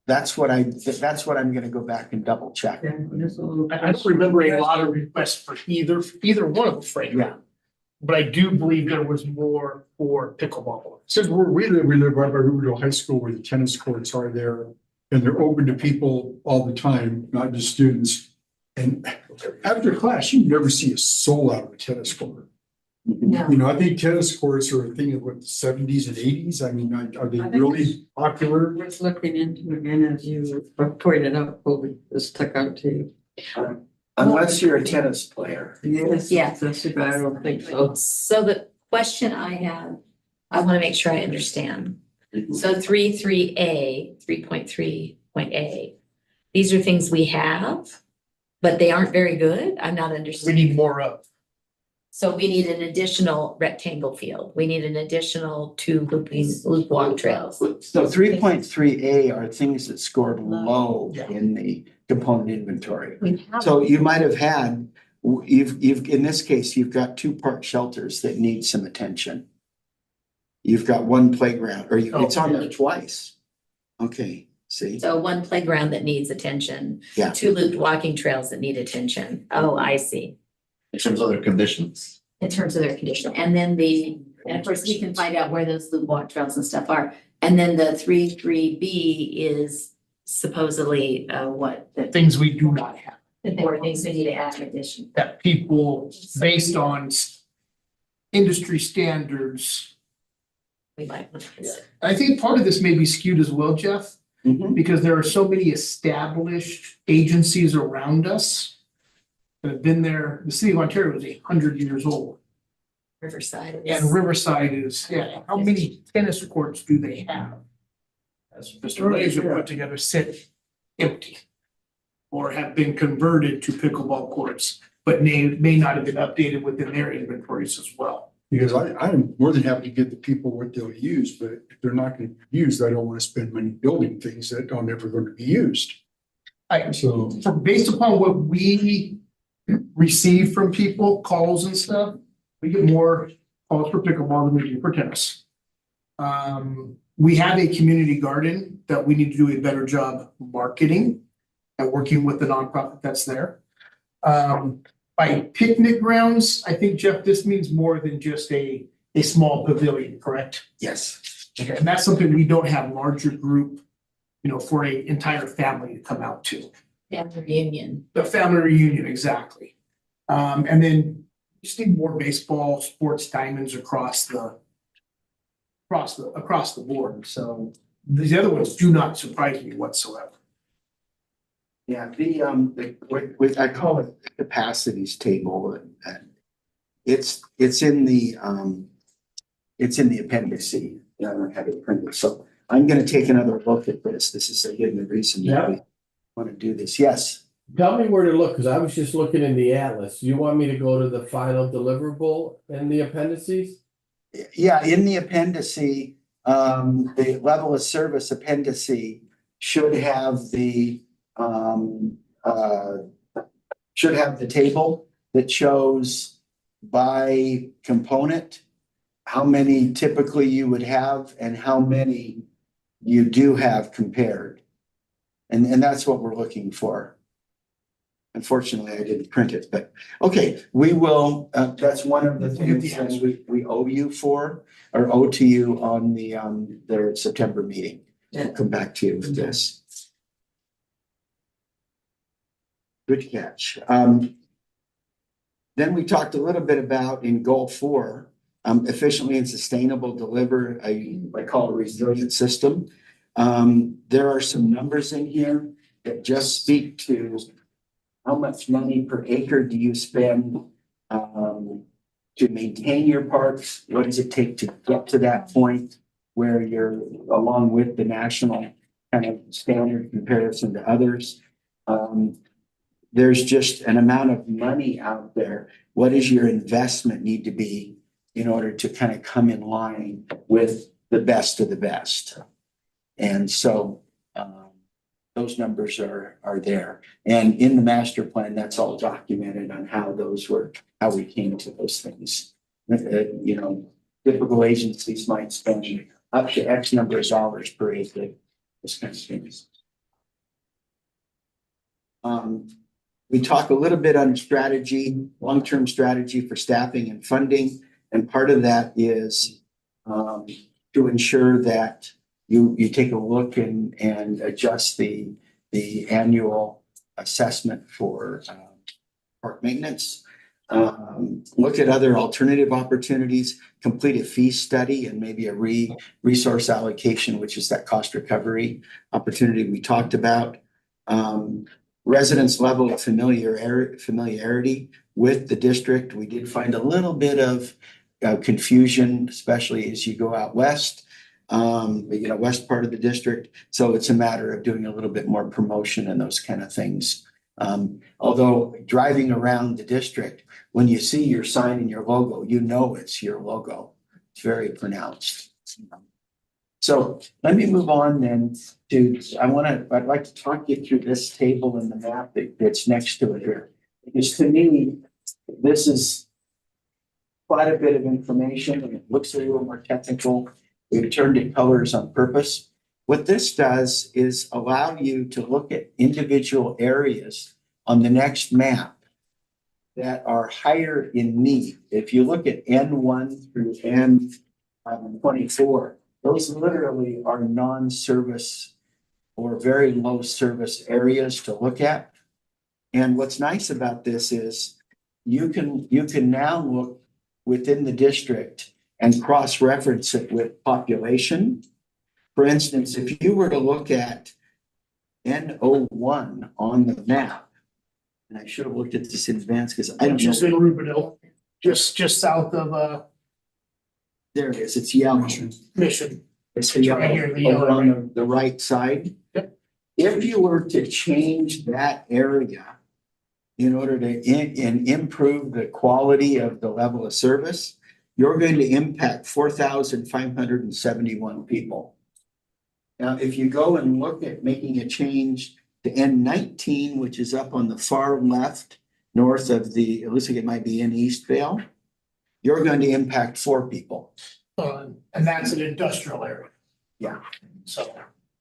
Speaker 7: That's what I'm going to go back and double check.
Speaker 1: I don't remember a lot of requests for either one of them, frankly.
Speaker 7: Yeah.
Speaker 1: But I do believe there was more for pickleball.
Speaker 10: Since we live right by Riverdale High School where the tennis courts are there, and they're open to people all the time, not just students. And after class, you never see a soul out of a tennis court.
Speaker 9: No.
Speaker 10: You know, I think tennis courts are a thing of what, the seventies and eighties. I mean, are they
Speaker 9: I think
Speaker 10: really popular?
Speaker 9: Worth looking into again, as you pointed out, Colby, this stuck out to you.
Speaker 7: Unless you're a tennis player.
Speaker 9: Yes.
Speaker 8: Yeah.
Speaker 9: That's too bad, I don't think so.
Speaker 8: So the question I have, I want to make sure I understand. So 3.3A, 3.3.A, these are things we have, but they aren't very good. I'm not
Speaker 1: We
Speaker 8: understanding.
Speaker 1: need more of.
Speaker 8: So we need an additional rectangle field. We need an additional 2 loop walk trails.
Speaker 7: So 3.3A are things that scored low
Speaker 1: Yeah.
Speaker 7: in the component inventory.
Speaker 8: We have.
Speaker 7: So you might have had, you've, in this case, you've got 2 park shelters that need some attention. You've got 1 playground, or it's on there twice. Okay, see,
Speaker 8: So 1 playground that needs attention.
Speaker 7: Yeah.
Speaker 8: 2 looped walking trails that need attention. Oh, I see.
Speaker 2: In terms of their conditions.
Speaker 8: In terms of their condition. And then and of course, we can find out where those loop walk trails and stuff are. And then the 3.3B is supposedly what? The
Speaker 1: Things we do not have,
Speaker 8: more things we need to add in addition.
Speaker 1: that people, based on industry standards.
Speaker 8: We might want to consider.
Speaker 1: I think part of this may be skewed as well, Jeff,
Speaker 7: Mhm.
Speaker 1: because there are so many established agencies around us that have been there. The city of Ontario is 100 years old,
Speaker 8: Riverside is.
Speaker 1: and Riverside is, how many tennis courts do they have? As Mr. Laser put together, sit empty or have been converted to pickleball courts, but may not have been updated within their inventories as well.
Speaker 10: Because I'm more than happy to give the people what they'll use, but if they're not going to be used, I don't want to spend money building things that are never going to be used. So,
Speaker 1: Based upon what we receive from people, calls and stuff, we get more calls for pickleball than we do for tennis. We have a community garden that we need to do a better job marketing and working with the nonprofit that's there. By picnic grounds, I think, Jeff, this means more than just a small pavilion, correct?
Speaker 7: Yes.
Speaker 1: Okay, and that's something we don't have larger group, for a entire family to come out to.
Speaker 8: Family reunion.
Speaker 1: The family reunion, exactly. And then you just need more baseball, sports diamonds across the board. So these other ones do not surprise me whatsoever.
Speaker 7: Yeah, what I call it the capacities table, and it's in the appendix C. I don't have it printed, so I'm gonna take another look at this. This is a hidden reason that we want to do this. Yes.
Speaker 6: Tell me where to look, because I was just looking in the atlas. You want me to go to the final deliverable in the appendices?
Speaker 7: Yeah, in the appendice, the level of service appendice should have the table that shows by component how many typically you would have and how many you do have compared. And that's what we're looking for. Unfortunately, I didn't print it, but okay, we will, that's one of the things that we owe you for, or owe to you on their September meeting. I'll come back to you with this. Good catch. Then we talked a little bit about in goal 4, efficiently and sustainable deliver I call a resilient system. There are some numbers in here that just speak to how much money per acre do you spend to maintain your parks? What does it take to get to that point where you're along with the national kind of standard comparison to others? There's just an amount of money out there. What does your investment need to be in order to kind of come in line with the best of the best? And so those numbers are there. And in the master plan, that's all documented on how we came to those things. Typical agencies might spend up to X number of dollars per acre, this kind of things. We talk a little bit on strategy, long-term strategy for staffing and funding. And part of that is to ensure that you take a look and adjust the annual assessment for park maintenance. Look at other alternative opportunities, complete a fee study and maybe a resource allocation, which is that cost recovery opportunity we talked about. Residents level of familiarity with the district. We did find a little bit of confusion, especially as you go out west, west part of the district. So it's a matter of doing a little bit more promotion and those kind of things. Although driving around the district, when you see your sign and your logo, you know it's your logo. It's very pronounced. So let me move on then to, I'd like to talk you through this table and the map that's next to it here. Because to me, this is quite a bit of information and it looks a little more technical. We've turned it colors on purpose. What this does is allow you to look at individual areas on the next map that are higher in need. If you look at N1 through N24, those literally are non-service or very low service areas to look at. And what's nice about this is you can now look within the district and cross-reference it with population. For instance, if you were to look at N01 on the map, and I should have looked at this in advance because I don't
Speaker 1: Just
Speaker 7: know.
Speaker 1: in Rubendale, just south of
Speaker 7: There it is. It's yellow.
Speaker 1: Mission.
Speaker 7: It's
Speaker 1: right
Speaker 7: yellow
Speaker 1: here, the yellow,
Speaker 7: over on the right side.
Speaker 1: Yep.
Speaker 7: If you were to change that area in order to improve the quality of the level of service, you're going to impact 4,571 people. Now, if you go and look at making a change to N19, which is up on the far left, north of it looks like it might be in Eastvale, you're going to impact 4 people.
Speaker 1: And that's an industrial area.
Speaker 7: Yeah.
Speaker 1: So,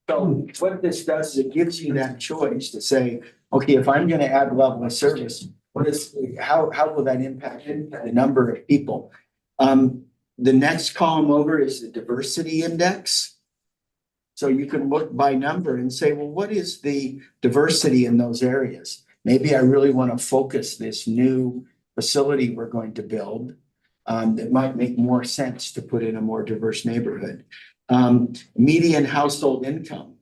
Speaker 7: So what this does is it gives you that choice to say, okay, if I'm gonna add level of service, how will that impact the number of people? The next column over is the diversity index. So you can look by number and say, well, what is the diversity in those areas? Maybe I really want to focus this new facility we're going to build. That might make more sense to put in a more diverse neighborhood. Median household income.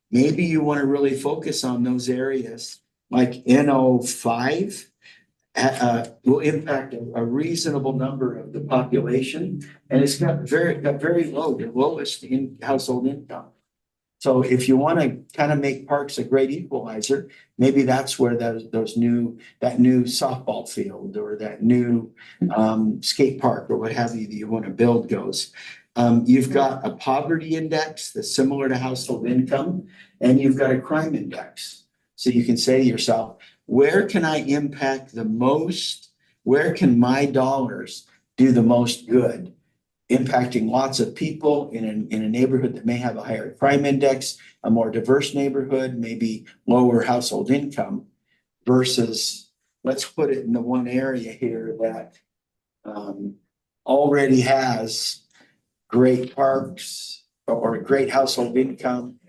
Speaker 7: Maybe you want to really focus on those areas like N05 will impact a reasonable number of the population. And it's got very low, the lowest in household income. So if you want to kind of make parks a great equalizer, maybe that's where that new softball field or that new skate park or what have you that you want to build goes. You've got a poverty index that's similar to household income, and you've got a crime index. So you can say to yourself, where can I impact the most? Where can my dollars do the most good? Impacting lots of people in a neighborhood that may have a higher crime index, a more diverse neighborhood, maybe lower household income, versus let's put it in the one area here that already has great parks or great household income,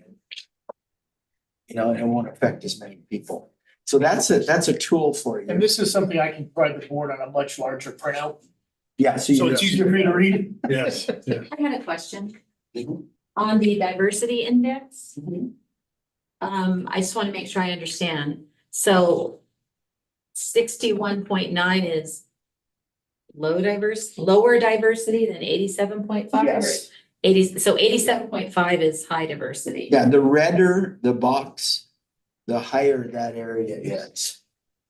Speaker 7: and it won't affect as many people. So that's a tool for you.
Speaker 1: and this is something I can provide the board on a much larger printout,
Speaker 7: Yeah,
Speaker 1: so it's easier for you to read.
Speaker 10: Yes, yeah.
Speaker 8: I had a question
Speaker 7: Mhm.
Speaker 8: on the diversity index.
Speaker 7: Mhm.
Speaker 8: I just want to make sure I understand. So 61.9 is lower diversity than 87.5?
Speaker 7: Yes.
Speaker 8: 87.5 is high diversity.
Speaker 7: Yeah, the redder the box, the higher that area is.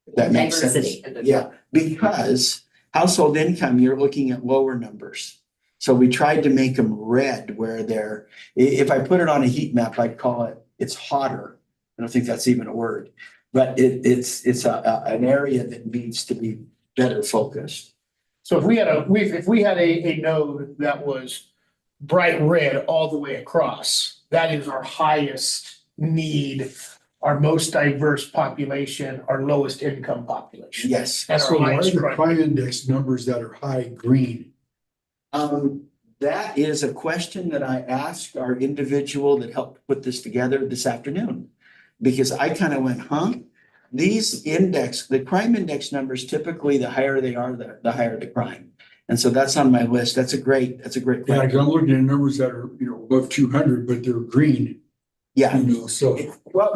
Speaker 7: If that makes sense.
Speaker 8: Diversity.
Speaker 7: Yeah, because household income, you're looking at lower numbers. So we tried to make them red where if I put it on a heat map, I'd call it's hotter. I don't think that's even a word, but it's an area that needs to be better focused.
Speaker 1: So if we had a node that was bright red all the way across, that is our highest need, our most diverse population, our lowest income population.
Speaker 7: Yes.
Speaker 1: And
Speaker 10: So
Speaker 1: our
Speaker 10: why are
Speaker 1: highest
Speaker 10: the
Speaker 1: crime.
Speaker 10: crime index numbers that are high green?
Speaker 7: That is a question that I asked our individual that helped put this together this afternoon. Because I kind of went, huh? these the crime index numbers, typically the higher they are, the higher the crime. And so that's on my list. That's a great
Speaker 10: Yeah,
Speaker 7: question.
Speaker 10: 'cause I'm looking at numbers that are, above 200, but they're green,
Speaker 7: Yeah.
Speaker 10: so.
Speaker 7: Well,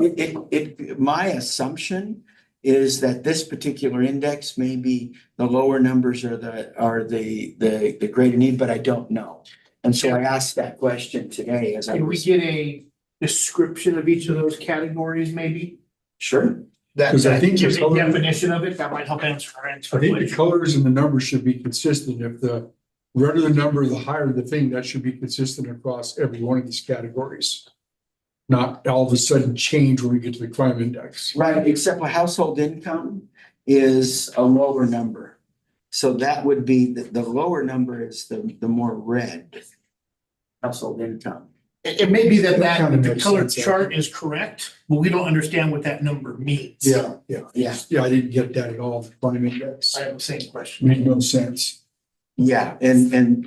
Speaker 7: my assumption is that this particular index, maybe the lower numbers are the greater need, but I don't know. And so I asked that question today as I
Speaker 1: Can we
Speaker 7: was.
Speaker 1: get a description of each of those categories, maybe?
Speaker 7: Sure.
Speaker 1: That
Speaker 10: 'Cause I think
Speaker 1: gives
Speaker 10: the
Speaker 1: a
Speaker 10: color-
Speaker 1: definition of it, that might help answer our answer.
Speaker 10: I think the colors and the numbers should be consistent. If the redder the number, the higher the thing, that should be consistent across every one of these categories. Not all of a sudden change when we get to the crime index.
Speaker 7: Right, except for household income is a lower number. So that would be, the lower number is the more red. Household income.
Speaker 1: It may be that
Speaker 10: That kinda
Speaker 1: the
Speaker 10: makes
Speaker 1: color
Speaker 10: sense, I
Speaker 1: chart
Speaker 10: think.
Speaker 1: is correct, but we don't understand what that number means.
Speaker 10: Yeah.
Speaker 7: Yeah.
Speaker 10: Yeah, I didn't get that at all. The crime index
Speaker 1: I have the same question.
Speaker 10: made no sense.
Speaker 7: Yeah, and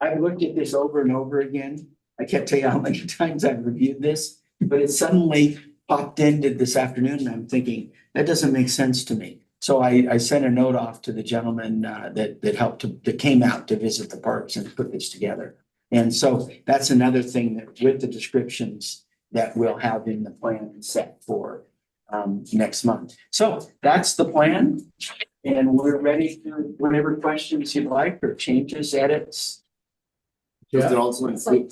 Speaker 7: I've looked at this over and over again. I can't tell you how many times I've reviewed this, but it suddenly popped into this afternoon and I'm thinking, that doesn't make sense to me. So I sent a note off to the gentleman that came out to visit the parks and put this together. And so that's another thing that with the descriptions that we'll have in the plan set for next month. So that's the plan. And we're ready for whatever questions you'd like or changes, edits.
Speaker 2: Does it also include,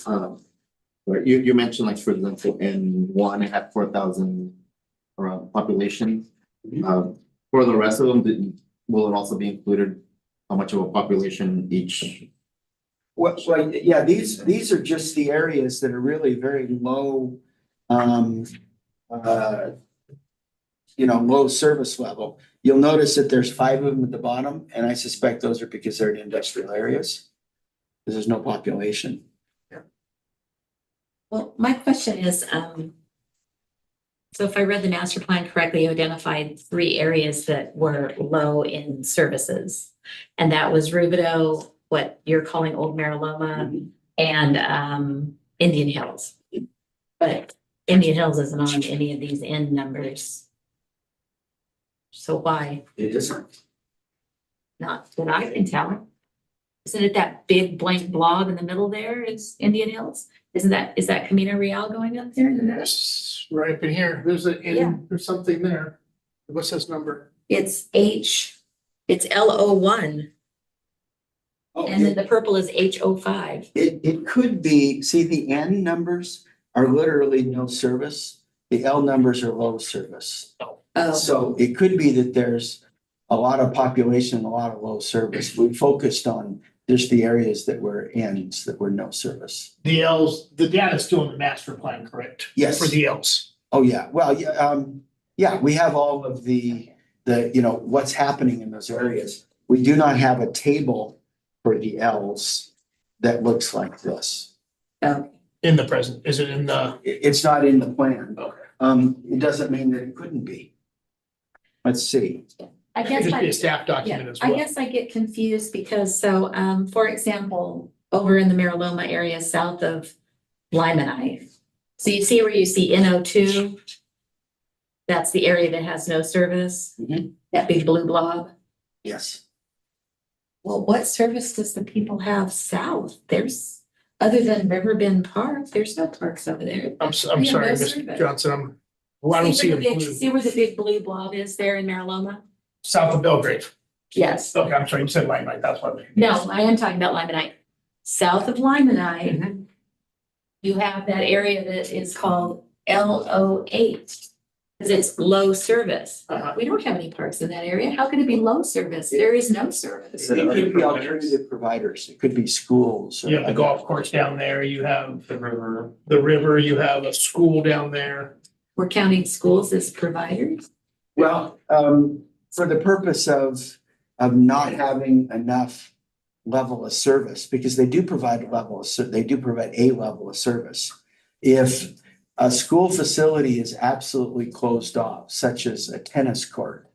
Speaker 2: where you mentioned like, for example, in one, it had 4,000 around population. For the rest of them, will it also be included how much of a population each?
Speaker 7: Well, yeah, these are just the areas that are really very low, low service level. You'll notice that there's 5 of them at the bottom, and I suspect those are because they're in industrial areas. Because there's no population.
Speaker 8: Well, my question is, so if I read the master plan correctly, you identified 3 areas that were low in services. And that was Rubidoux, what you're calling Old Mariloma, and Indian Hills. But Indian Hills isn't on any of these end numbers. So why?
Speaker 7: It isn't.
Speaker 8: Not that I can tell. Isn't it that big blank blob in the middle there is Indian Hills? Is that Camino Real going up there?
Speaker 1: Yes, right up in here. There's
Speaker 8: Yeah.
Speaker 1: there's something there. What's this number?
Speaker 8: It's LO1, and then the purple is HO5.
Speaker 7: It could be, see, the N numbers are literally no service. The L numbers are low service.
Speaker 8: Oh,
Speaker 7: So it could be that there's a lot of population and a lot of low service. We focused on just the areas that were Ns that were no service.
Speaker 1: The Ls, the data is still in the master plan, correct?
Speaker 7: Yes.
Speaker 1: For the Ls.
Speaker 7: Oh, yeah. Well, yeah, we have all of the, what's happening in those areas. We do not have a table for the Ls that looks like this.
Speaker 8: okay.
Speaker 1: In the present, is it in the?
Speaker 7: It's not in the plan.
Speaker 1: Okay.
Speaker 7: It doesn't mean that it couldn't be. Let's see.
Speaker 8: I
Speaker 1: It
Speaker 8: guess
Speaker 1: could be a
Speaker 8: I,
Speaker 1: staff document as
Speaker 8: I
Speaker 1: well.
Speaker 8: guess I get confused because for example, over in the Mariloma area south of Limonite. So you see where you see NO2? That's the area that has no service,
Speaker 7: Mhm.
Speaker 8: that big blue blob.
Speaker 7: Yes.
Speaker 8: Well, what service does the people have south? Other than Riverbend Park, there's no parks over there.
Speaker 1: I'm
Speaker 8: Yeah,
Speaker 1: sorry,
Speaker 8: no
Speaker 1: Mr.
Speaker 8: survey.
Speaker 1: Johnson, I don't see
Speaker 8: where
Speaker 1: a
Speaker 8: the big-
Speaker 1: blue.
Speaker 8: See where the big blue blob is there in Mariloma?
Speaker 1: South of Belgrave.
Speaker 8: Yes.
Speaker 1: Okay, I'm sorry, you said Limelight, that's what.
Speaker 8: No, I am talking about Limonite. South of Limonite, you have that area that is called LO8. Because it's low service.
Speaker 1: Uh-huh.
Speaker 8: We don't have any parks in that area. How can it be low service? There is no service.
Speaker 7: It could be alternative providers. It could be schools. or-
Speaker 1: You have the golf course down there, you have the river, you have a school down there.
Speaker 8: We're counting schools as providers.
Speaker 7: Well, for the purpose of not having enough level of service, because they do provide a level of service. If a school facility is absolutely closed off, such as a tennis court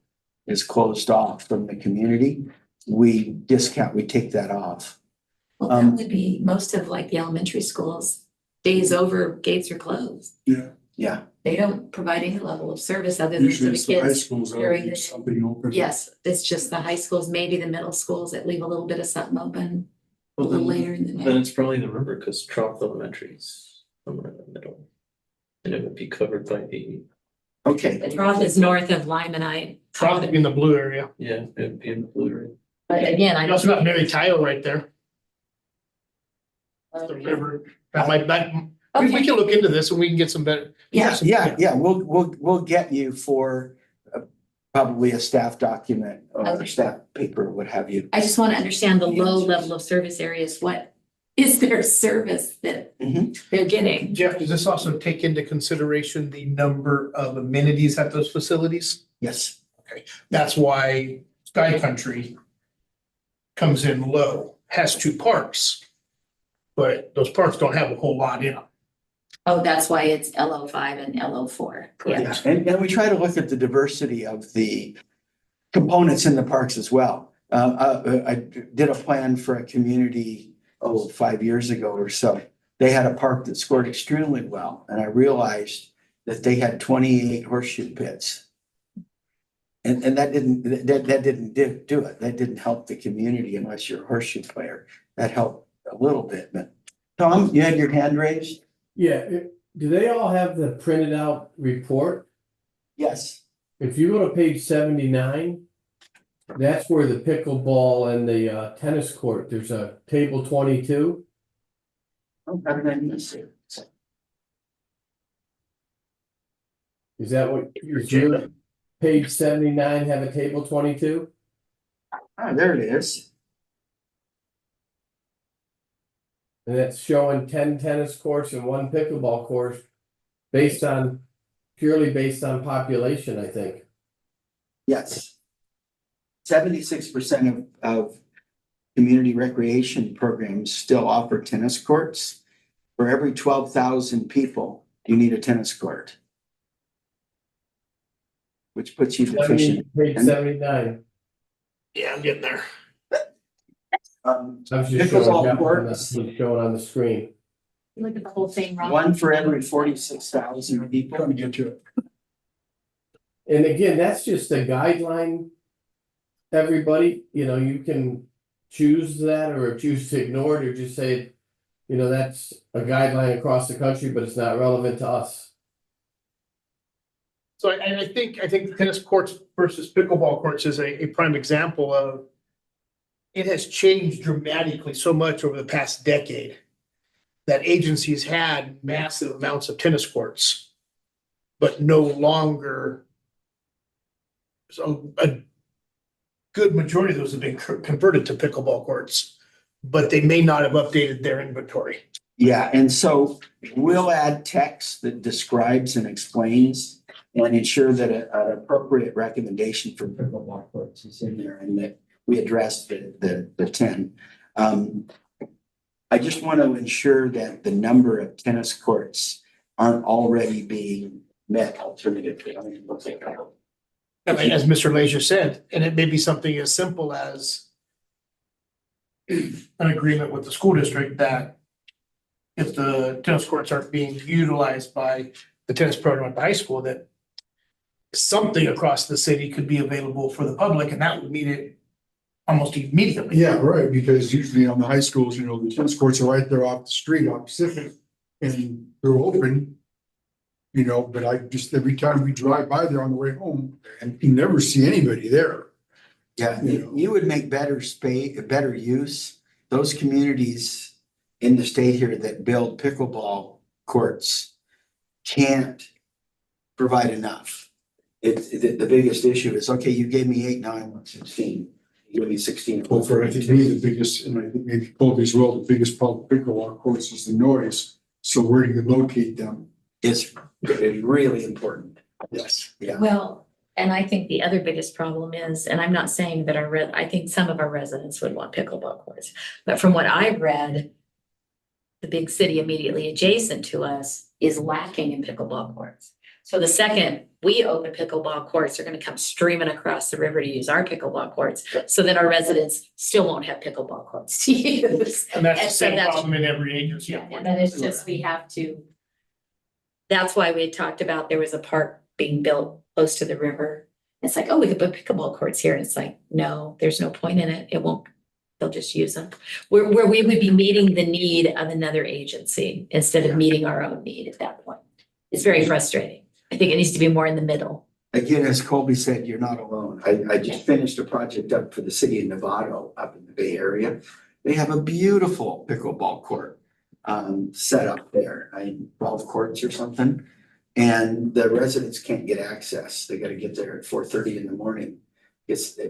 Speaker 7: is closed off from the community, we take that off.
Speaker 8: Well, that would be most of like the elementary schools. Days over, gates are closed.
Speaker 7: Yeah.
Speaker 8: They don't providing a level of service other than to
Speaker 10: Usually
Speaker 8: the
Speaker 10: it's the high
Speaker 8: kids.
Speaker 10: schools that
Speaker 8: during
Speaker 10: leave
Speaker 8: the-
Speaker 10: something open.
Speaker 8: Yes, it's just the high schools, maybe the middle schools that leave a little bit of something open a
Speaker 4: Well,
Speaker 8: little
Speaker 4: then-
Speaker 8: later in the
Speaker 4: Then
Speaker 8: day.
Speaker 4: it's probably the river, cause Trop Elementary is somewhere in the middle. And it would be covered by the,
Speaker 7: Okay,
Speaker 8: The trough is north of Limonite.
Speaker 1: Probably in the blue area.
Speaker 4: yeah, it'd be in the blue area.
Speaker 8: But again, I
Speaker 1: You
Speaker 8: don't.
Speaker 1: also got Mary Tayo right there, the river. That might, we
Speaker 8: Okay.
Speaker 1: can look into this and we can get some better.
Speaker 7: yeah, we'll get you for probably a staff document or
Speaker 8: Okay.
Speaker 7: staff paper, what have you.
Speaker 8: I just want to understand the low level of service areas. What is their service that
Speaker 7: Mhm.
Speaker 8: they're getting?
Speaker 1: Jeff, does this also take into consideration the number of amenities at those facilities?
Speaker 7: Yes,
Speaker 1: That's why Sky Country comes in low, has 2 parks. But those parks don't have a whole lot in them.
Speaker 8: Oh, that's why it's LO5 and LO4. Yeah.
Speaker 7: and we try to look at the diversity of the components in the parks as well. I did a plan for a community, 5 years ago or so. They had a park that scored extremely well, and I realized that they had 28 horseshoe pits. And that didn't do it. That didn't help the community unless you're a horseshoe player. That helped a little bit, but Tom, you had your hand raised?
Speaker 6: Yeah, do they all have the printed out report?
Speaker 7: Yes.
Speaker 6: If you go to page 79, that's where the pickleball and the tennis court, there's a table 22.
Speaker 7: Oh, how did I miss it?
Speaker 6: Is that what your page 79 have a table 22?
Speaker 7: Ah, there it is.
Speaker 6: And that's showing 10 tennis courts and 1 pickleball course purely based on population, I think.
Speaker 7: Yes. 76% of community recreation programs still offer tennis courts. For every 12,000 people, you need a tennis court. Which puts you deficient.
Speaker 6: Page 79.
Speaker 1: Yeah, I'm getting there.
Speaker 6: I was just showing
Speaker 7: Pickleball
Speaker 6: Jeff on
Speaker 7: courts.
Speaker 6: showing on the screen.
Speaker 8: Look at the whole thing, Ron.
Speaker 7: One for every 46,000 people.
Speaker 10: Trying to get to it.
Speaker 6: And again, that's just a guideline. Everybody, you can choose that or choose to ignore it or just say, that's a guideline across the country, but it's not relevant to us.
Speaker 1: So I think tennis courts versus pickleball courts is a prime example of. It has changed dramatically so much over the past decade. That agencies had massive amounts of tennis courts. But no longer. So a good majority of those have been converted to pickleball courts. But they may not have updated their inventory.
Speaker 7: Yeah, and so we'll add text that describes and explains and ensure that an appropriate recommendation for pickleball courts is in there and that we address the 10. I just want to ensure that the number of tennis courts aren't already being met alternatively. I mean, we'll take that.
Speaker 1: As Mr. Leisure said, and it may be something as simple as. An agreement with the school district that. If the tennis courts aren't being utilized by the tennis program at the high school, that. Something across the city could be available for the public, and that would meet it. Almost immediately.
Speaker 10: Yeah, right, because usually on the high schools, the tennis courts are right there off the street, off Pacific, and they're open. But I just, every time we drive by there on the way home, and you never see anybody there.
Speaker 7: Yeah, you would make better use. Those communities in the state here that build pickleball courts can't provide enough. The biggest issue is, okay, you gave me 8, now I want 16. You gave me 16.
Speaker 10: Well, for I think me, the biggest, and I think maybe Colby as well, the biggest problem with pickleball courts is the noise. So where do you locate them?
Speaker 7: It's really important. Yes, yeah.
Speaker 8: Well, and I think the other biggest problem is, and I'm not saying that I think some of our residents would want pickleball courts, but from what I've read, the big city immediately adjacent to us is lacking in pickleball courts. So the second we open pickleball courts, they're gonna come streaming across the river to use our pickleball courts. So then our residents still won't have pickleball courts to use.
Speaker 1: And that's the
Speaker 8: And so
Speaker 1: same
Speaker 8: that's-
Speaker 1: problem in every agency.
Speaker 8: Yeah, and then it's just, we have to That's why we had talked about there was a park being built close to the river. It's like, oh, we could put pickleball courts here. And it's like, no, there's no point in it. It won't, they'll just use them. Where we would be meeting the need of another agency instead of meeting our own need at that point. It's very frustrating. I think it needs to be more in the middle.
Speaker 7: Again, as Colby said, you're not alone. I just finished a project up for the city of Novato up in the Bay Area. They have a beautiful pickleball court set up there, 12 courts or something. And the residents can't get access. They gotta get there at 4:30 in the morning.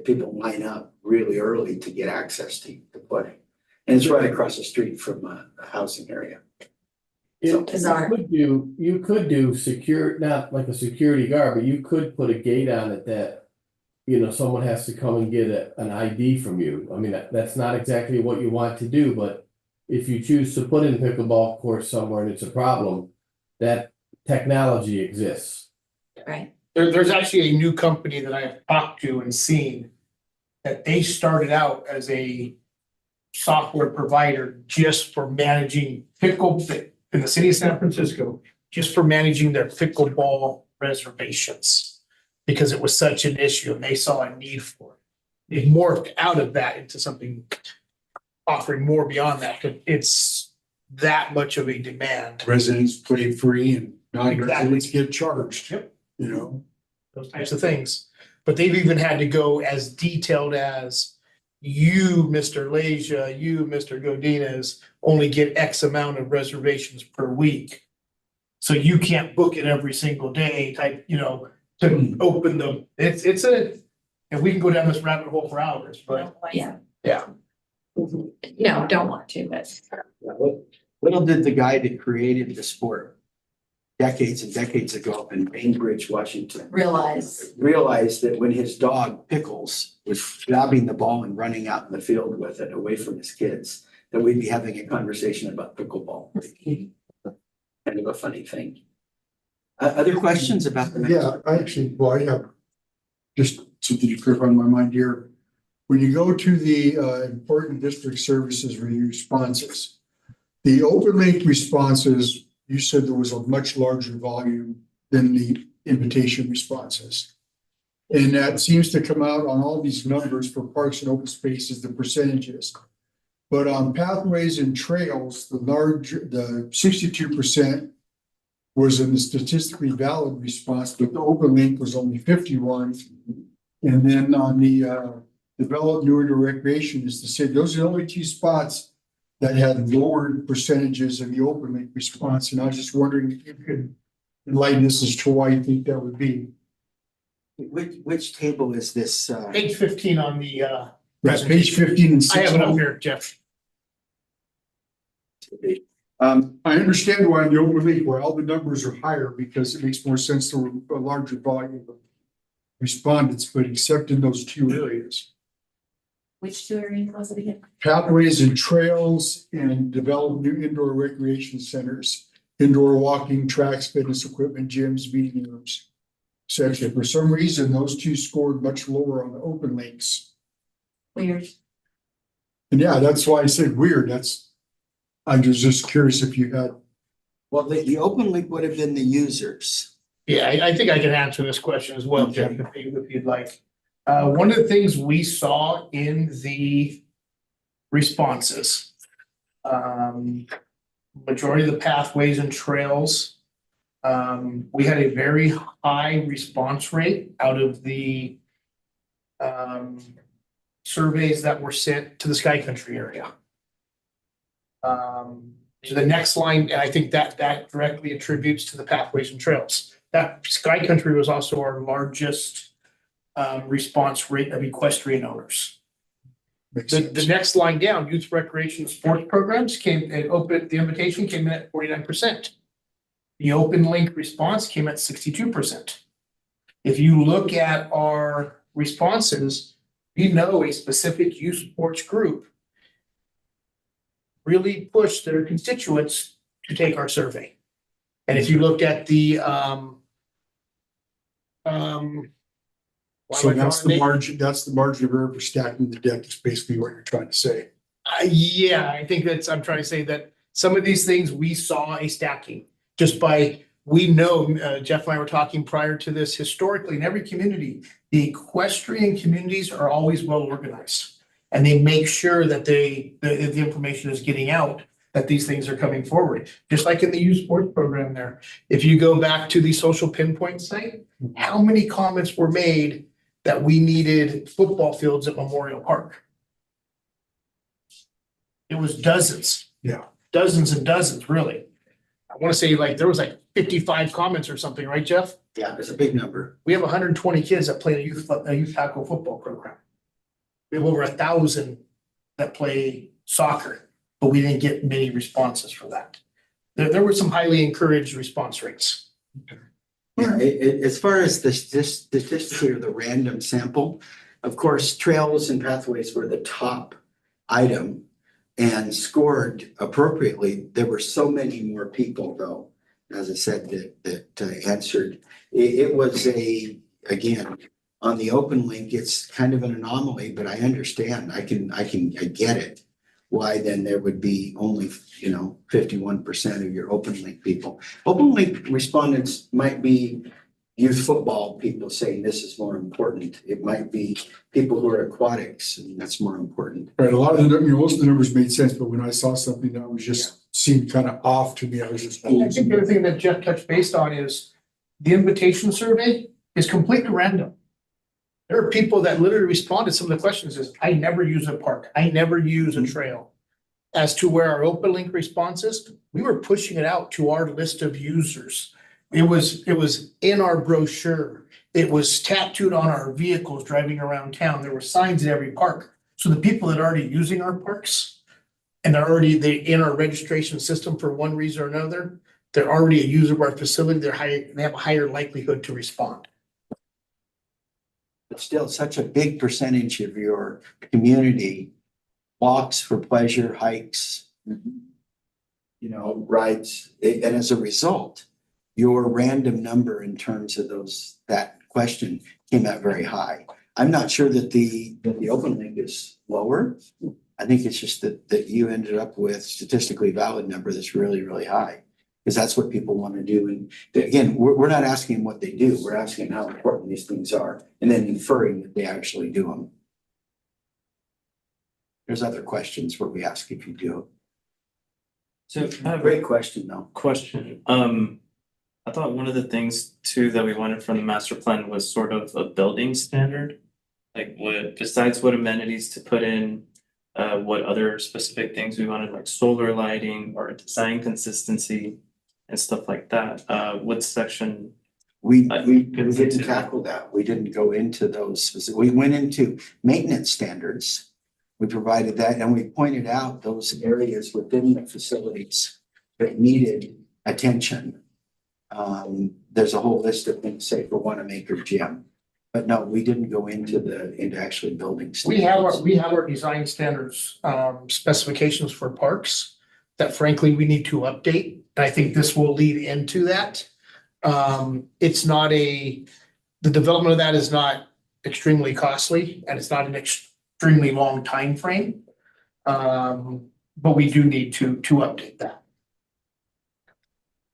Speaker 7: People line up really early to get access to play. And it's right across the street from a housing area.
Speaker 6: You
Speaker 8: bizarre.
Speaker 6: you could do secure, not like a security guard, but you could put a gate on it that, you know, someone has to come and get an ID from you. I mean, that's not exactly what you want to do, but if you choose to put in pickleball courts somewhere and it's a problem, that technology exists.
Speaker 8: Right.
Speaker 1: There's actually a new company that I've talked to and seen that they started out as a software provider just for managing in the city of San Francisco, just for managing their pickleball reservations. Because it was such an issue and they saw a need for it. It morphed out of that into something offering more beyond that, because it's that much of a demand.
Speaker 10: Residents play free and non-residents
Speaker 1: Exactly.
Speaker 10: get charged.
Speaker 1: Yep.
Speaker 10: You know,
Speaker 1: Those types of things. But they've even had to go as detailed as you, Mr. Leja, you, Mr. Godinez, only get X amount of reservations per week. So you can't book it every single day type, you know, to open the, it's and we can go down this rabbit hole for hours, but
Speaker 8: Yeah.
Speaker 1: yeah.
Speaker 8: No, don't want to, but
Speaker 7: Little did the guy that created the sport decades and decades ago up in Bainbridge, Washington,
Speaker 8: realize.
Speaker 7: realized that when his dog Pickles was grabbing the ball and running out in the field with it away from his kids, that we'd be having a conversation about pickleball. Kind of a funny thing. Other questions about the?
Speaker 10: yeah, I have just something to clear on my mind here. When you go to the important district services responses, the open link responses, you said there was a much larger volume than the invitation responses. And that seems to come out on all these numbers for parks and open spaces, the percentages. But on pathways and trails, the 62% was in the statistically valid response, but the open link was only 51. And then on the developed new into recreation, is to say those are the only two spots that had lowered percentages in the open link response. And I was just wondering if you could enlighten us as to why you think that would be.
Speaker 7: Which table is this?
Speaker 1: Page 15 on the
Speaker 10: That's page 15 and
Speaker 1: I have it up
Speaker 10: 16.
Speaker 1: here, Jeff.
Speaker 10: I understand why in the open link, why all the numbers are higher, because it makes more sense to a larger volume of respondents, but except in those two areas.
Speaker 8: Which two areas was it again?
Speaker 10: Pathways and trails and develop new indoor recreation centers, indoor walking tracks, fitness equipment, gyms, meeting rooms. Etc. For some reason, those two scored much lower on the open links.
Speaker 8: Weird.
Speaker 10: And yeah, that's why I said weird. I'm just curious if you had.
Speaker 7: Well, the open link would have been the users.
Speaker 1: Yeah, I think I can answer this question as well, Jeff, if you'd like. One of the things we saw in the responses, majority of the pathways and trails, we had a very high response rate out of the surveys that were sent to the Sky Country area. To the next line, and I think that directly attributes to the pathways and trails. That Sky Country was also our largest response rate of equestrian owners. The next line down, youth recreation and sports programs came and open, the invitation came in at 49%. The open link response came at 62%. If you look at our responses, we know a specific youth sports group really pushed their constituents to take our survey. And if you looked at the
Speaker 10: So that's the margin of error for stacking the deck is basically what you're trying to say.
Speaker 1: Yeah, I think I'm trying to say that some of these things we saw a stacking just by we know, Jeff and I were talking prior to this, historically, in every community, the equestrian communities are always well organized. And they make sure that the information is getting out, that these things are coming forward. Just like in the youth sports program there. If you go back to the social pinpoint site, how many comments were made that we needed football fields at Memorial Park? It was dozens.
Speaker 10: Yeah.
Speaker 1: Dozens and dozens, really. I want to say like there was like 55 comments or something, right, Jeff?
Speaker 7: Yeah, it's a big number.
Speaker 1: We have 120 kids that play a youth tackle football program. We have over 1,000 that play soccer, but we didn't get many responses for that. There were some highly encouraged response rates.
Speaker 7: Yeah, as far as the statistically or the random sample, of course, trails and pathways were the top item and scored appropriately. There were so many more people though, as I said, that answered. It was again, on the open link, it's kind of an anomaly, but I understand, I get it. Why then there would be only, 51% of your open link people. Open link respondents might be youth football people saying this is more important. It might be people who are aquatics and that's more important.
Speaker 10: Right, a lot of the, most of the numbers made sense, but when I saw something that was just seemed kind of off to me, I was just.
Speaker 1: And I think the other thing that Jeff touched based on is the invitation survey is completely random. There are people that literally responded, some of the questions is, I never use a park, I never use a trail. As to where our open link responses, we were pushing it out to our list of users. It was in our brochure. It was tattooed on our vehicles driving around town. There were signs in every park. So the people that are already using our parks and they in our registration system for one reason or another, they're already a user of our facility. They have a higher likelihood to respond.
Speaker 7: But still, such a big percentage of your community walks for pleasure, hikes, rides. And as a result, your random number in terms of that question came out very high. I'm not sure that the open link is lower. I think it's just that you ended up with statistically valid number that's really, really high. Because that's what people want to do. And again, we're not asking what they do. We're asking how important these things are and then inferring that they actually do them. There's other questions where we ask if you do.
Speaker 3: So I have a
Speaker 7: Great question though.
Speaker 3: question. I thought one of the things too that we wanted from the master plan was sort of a building standard. Like besides what amenities to put in, what other specific things we wanted, like solar lighting or design consistency and stuff like that. What section?
Speaker 7: We didn't tackle that. We didn't go into those specific. We went into maintenance standards. We provided that and we pointed out those areas within the facilities that needed attention. There's a whole list of things, say for 1 acre gym. But no, we didn't go into actually building standards.
Speaker 1: We have our design standards, specifications for parks that frankly we need to update. And I think this will lead into that. It's not the development of that is not extremely costly and it's not an extremely long time frame. But we do need to update that.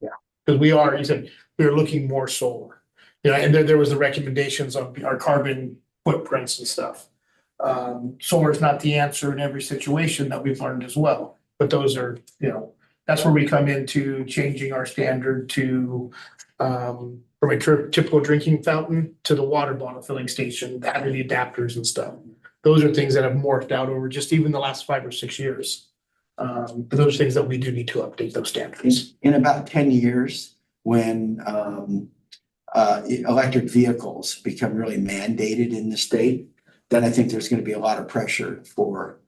Speaker 1: Yeah, because you said we are looking more solar. And there was the recommendations of our carbon footprints and stuff. Solar is not the answer in every situation that we've learned as well. But those are, that's where we come into changing our standard to from a typical drinking fountain to the water bottle filling station, having the adapters and stuff. Those are things that have morphed out over just even the last 5 or 6 years. But those are things that we do need to update those standards.
Speaker 7: In about 10 years, when electric vehicles become really mandated in the state, then I think there's going to be a lot of pressure for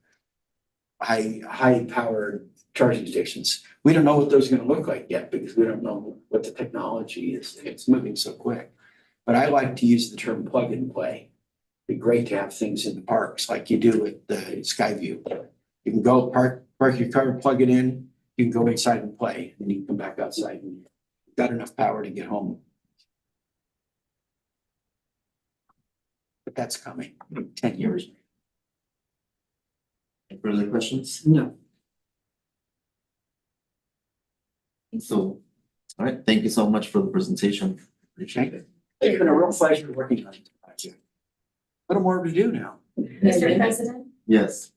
Speaker 7: high powered charging stations. We don't know what those are going to look like yet because we don't know what the technology is. It's moving so quick. But I like to use the term plug and play. It'd be great to have things in the parks like you do with the Skyview. You can go park your car, plug it in, you can go inside and play, and you can come back outside and you've got enough power to get home. But that's coming in 10 years.
Speaker 2: Further questions?
Speaker 7: No.
Speaker 2: So All right, thank you so much for the presentation. Appreciate it.
Speaker 7: It's been a real pleasure working on this project. Little more to do now.
Speaker 8: Mr. President,
Speaker 2: Yes,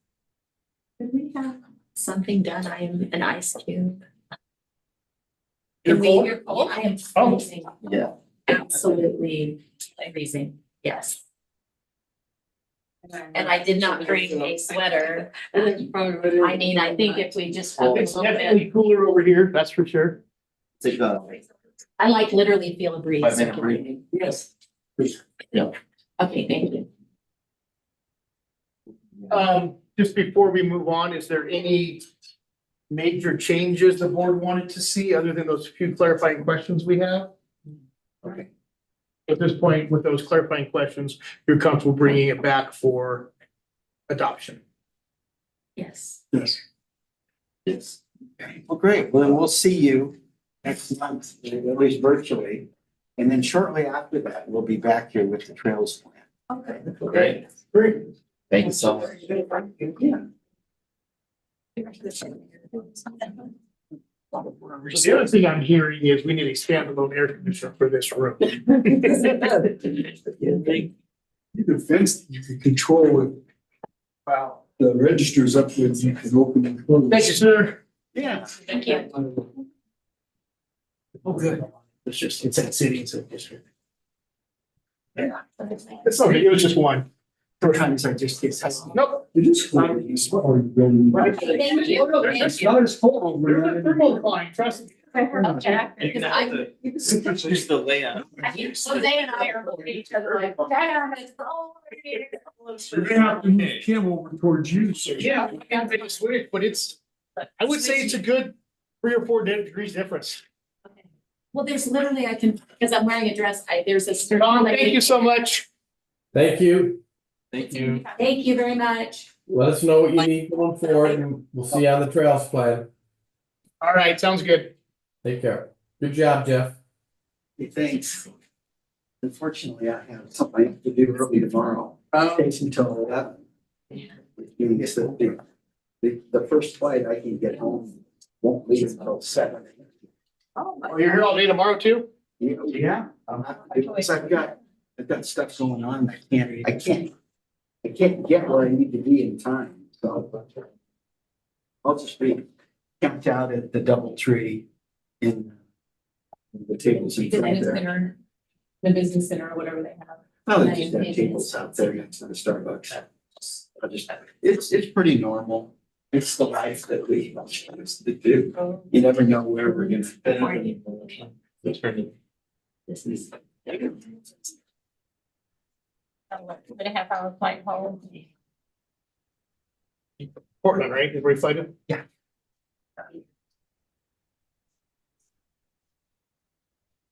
Speaker 8: could we have something done? I am an ice cube.
Speaker 1: You're
Speaker 8: Can we,
Speaker 1: cold?
Speaker 8: I am
Speaker 1: Oh.
Speaker 8: freezing,
Speaker 2: yeah.
Speaker 8: absolutely freezing, yes. And I did not bring a sweater.
Speaker 9: That's probably what it is.
Speaker 8: I mean, I think if we just have a
Speaker 1: It's
Speaker 8: little bit,
Speaker 1: definitely cooler over here, that's for sure.
Speaker 2: Take a
Speaker 8: I like literally feel a breeze.
Speaker 2: 5-minute break.
Speaker 8: Yes.
Speaker 2: Yeah.
Speaker 8: Okay, thank you.
Speaker 1: Just before we move on, is there any major changes the board wanted to see other than those few clarifying questions we have? Okay. At this point, with those clarifying questions, you're comfortable bringing it back for adoption?
Speaker 8: Yes.
Speaker 10: Yes.
Speaker 2: Yes.
Speaker 7: Well, great. Well, then we'll see you next month, at least virtually. And then shortly after that, we'll be back here with the Trails Plan.
Speaker 8: Okay.
Speaker 2: Great.
Speaker 1: Great.
Speaker 2: Thank you so much.
Speaker 7: Yeah.
Speaker 1: The other thing I'm hearing is we need a standalone air conditioner for this room.
Speaker 10: You can fence, you can control it.
Speaker 1: Wow.
Speaker 10: The registers up there, you can open and close.
Speaker 1: Thank you, sir.
Speaker 7: Yeah.
Speaker 8: Thank you.
Speaker 1: Oh, good. It's just, it's that city, it's a district.
Speaker 7: Yeah.
Speaker 1: It's okay, it was just one.
Speaker 7: Sometimes I just get.
Speaker 1: Nope.
Speaker 10: It is cool. It's smaller building.
Speaker 8: Thank you.
Speaker 10: It's not as cold over
Speaker 1: They're
Speaker 10: there.
Speaker 1: fine, trust me.
Speaker 8: Okay.
Speaker 3: You're gonna have to use the layout.
Speaker 8: I think Jose and I are looking at each other like, damn, it's cold here.
Speaker 10: You're gonna have to move Kim over towards you, so.
Speaker 1: Yeah, I can't make a switch, but it's, I would say it's a good 3 or 4 degrees difference.
Speaker 8: Okay. Well, there's literally, I can, because I'm wearing a dress, there's a.
Speaker 1: Tom, thank you so much.
Speaker 6: Thank you.
Speaker 3: Thank you.
Speaker 8: Thank you very much.
Speaker 6: Let us know what you need going forward and we'll see you on the Trails Plan.
Speaker 1: All right, sounds good.
Speaker 6: Take care. Good job, Jeff.
Speaker 7: Hey, thanks. Unfortunately, I have something I have to do early tomorrow. Takes until 11. You guess the first flight I can get home won't leave until 7.
Speaker 1: Oh, you're here all day tomorrow too?
Speaker 7: Yeah. Because I've got stuff going on. I can't get where I need to be in time, so. I'll just be camped out at the DoubleTree in the tables in front there.
Speaker 8: The business center or whatever they have.
Speaker 7: Oh, they just have tables out there next to the Starbucks. It's pretty normal. It's the life that we choose to do. You never know where we're gonna.
Speaker 8: This is.
Speaker 5: 2.5 hour flight home.
Speaker 1: Portland, right? Is where you flighted?
Speaker 7: Yeah.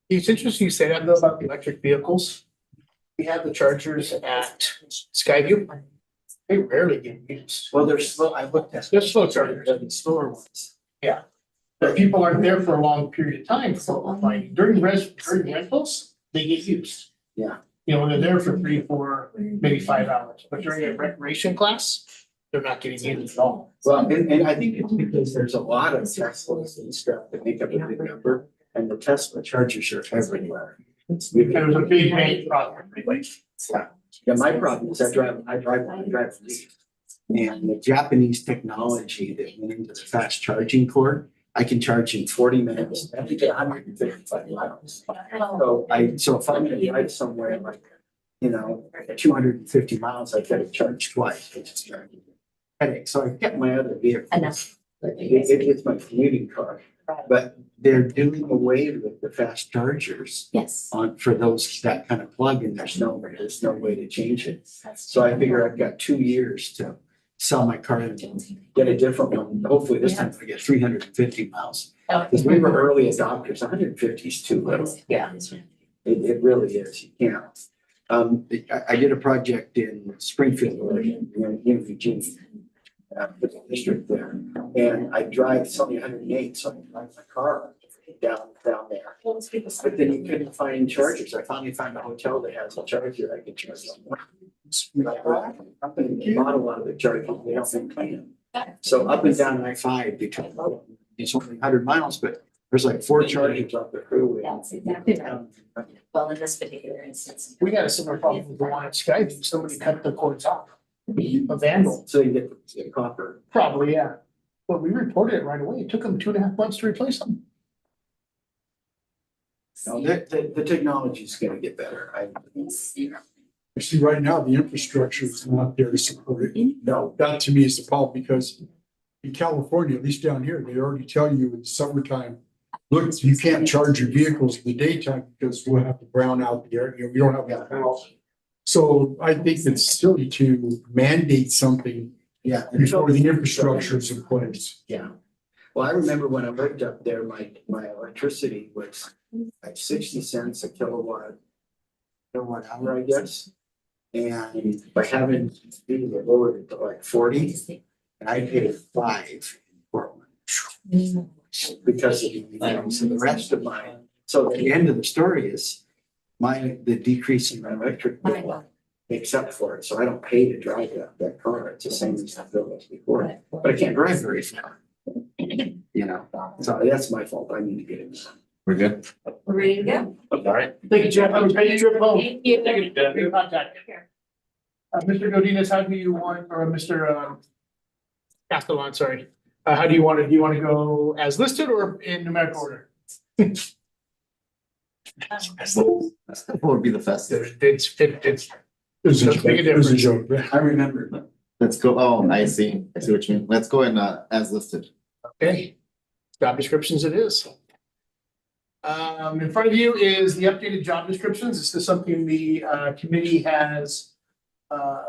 Speaker 1: It's interesting you say that though about the electric vehicles. We have the chargers at Skyview. They rarely get used.
Speaker 7: Well, they're slow. I looked at.
Speaker 1: They're slow chargers.
Speaker 7: The slower ones.
Speaker 1: But people aren't there for a long period of time. Like during rentals, they get used.
Speaker 7: Yeah.
Speaker 1: You know, when they're there for 3, 4, maybe 5 hours, but during a recreation class, they're not getting used at all.
Speaker 7: Well, and I think it's because there's a lot of Teslas and stuff that make up a big number, and the Tesla chargers are everywhere.
Speaker 1: There's a big main problem, really.
Speaker 7: Yeah, my problem is I drive. And the Japanese technology that went into the fast charging cord, I can charge in 40 minutes. I have to get 155 miles. So if I'm gonna drive somewhere like, 250 miles, I gotta charge twice, which is headache. So I get my other vehicle.
Speaker 8: Enough.
Speaker 7: It's my commuting car, but they're doing away with the fast chargers
Speaker 8: Yes.
Speaker 7: for that kind of plug, and there's no way to change it. So I figure I've got 2 years to sell my car and get a different one. Hopefully this time I get 350 miles. Because we were early adopters, 150 is too little.
Speaker 8: Yeah.
Speaker 7: It really is, you can't. I did a project in Springfield, Oregon, in Virginia. With the district there, and it's only 108, so I drive my car down there. But then you couldn't find chargers. I finally found a hotel that has a charger I could charge on. Company bought a lot of the chargers, they don't make clean. So up and down I-5 between, it's only 100 miles, but There's like 4 charges on the freeway.
Speaker 8: That's exactly right. Well, in this particular instance.
Speaker 1: We got a similar problem with the one at Skyview. Somebody cut the cords off. A vandal,
Speaker 7: So you get the copper.
Speaker 1: probably, yeah. But we reported it right away. It took them 2.5 months to replace them.
Speaker 7: No, the technology's gonna get better.
Speaker 10: You see, right now, the infrastructure is not there to support it.
Speaker 7: No,
Speaker 10: That to me is the problem, because in California, at least down here, they already tell you in summertime, look, you can't charge your vehicles in the daytime because we'll have to brown out the area, we don't have that power. So I think it's silly to mandate something
Speaker 7: yeah.
Speaker 10: before the infrastructure is in place.
Speaker 7: Yeah. Well, I remember when I lived up there, my electricity was like 60 cents a kilowatt hour, I guess. And by having it lowered it to like 40, and I paid 5 in Portland. Because of the rest of mine. So the end of the story is the decrease in my electric bill makes up for it. So I don't pay to drive that car. It's the same as I built it before, but I can't drive very far. You know, so that's my fault. I need to get it.
Speaker 2: We're good?
Speaker 8: We're ready to go.
Speaker 3: All right.
Speaker 1: Thank you, Jeff. Have a great trip home.
Speaker 8: Thank you.
Speaker 1: Thank you, Jeff. Good contact. Mr. Godinez, how do you want, or Mr. Castellan, sorry. How do you want to go as listed or in numerical order?
Speaker 2: What would be the fastest?
Speaker 1: It's,
Speaker 10: There's
Speaker 1: Doesn't make a
Speaker 10: there's
Speaker 1: difference.
Speaker 10: joke.
Speaker 7: I remember.
Speaker 2: Let's go, oh, I see what you mean. Let's go in, as listed.
Speaker 1: okay. Job descriptions it is. In front of you is the updated job descriptions. This is something the committee has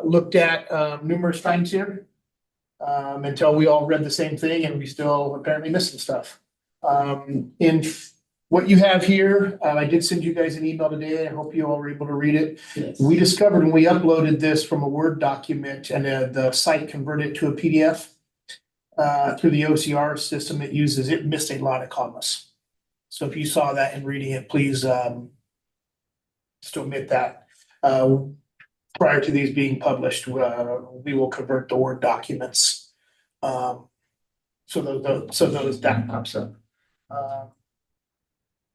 Speaker 1: looked at numerous times here. Until we all read the same thing and we still apparently missed some stuff. In what you have here, I did send you guys an email today. I hope you all were able to read it. We discovered when we uploaded this from a Word document and the site converted it to a PDF through the OCR system it uses, it missed a lot of commas. So if you saw that in reading it, please just omit that. Prior to these being published, we will convert the Word documents. So that pops up.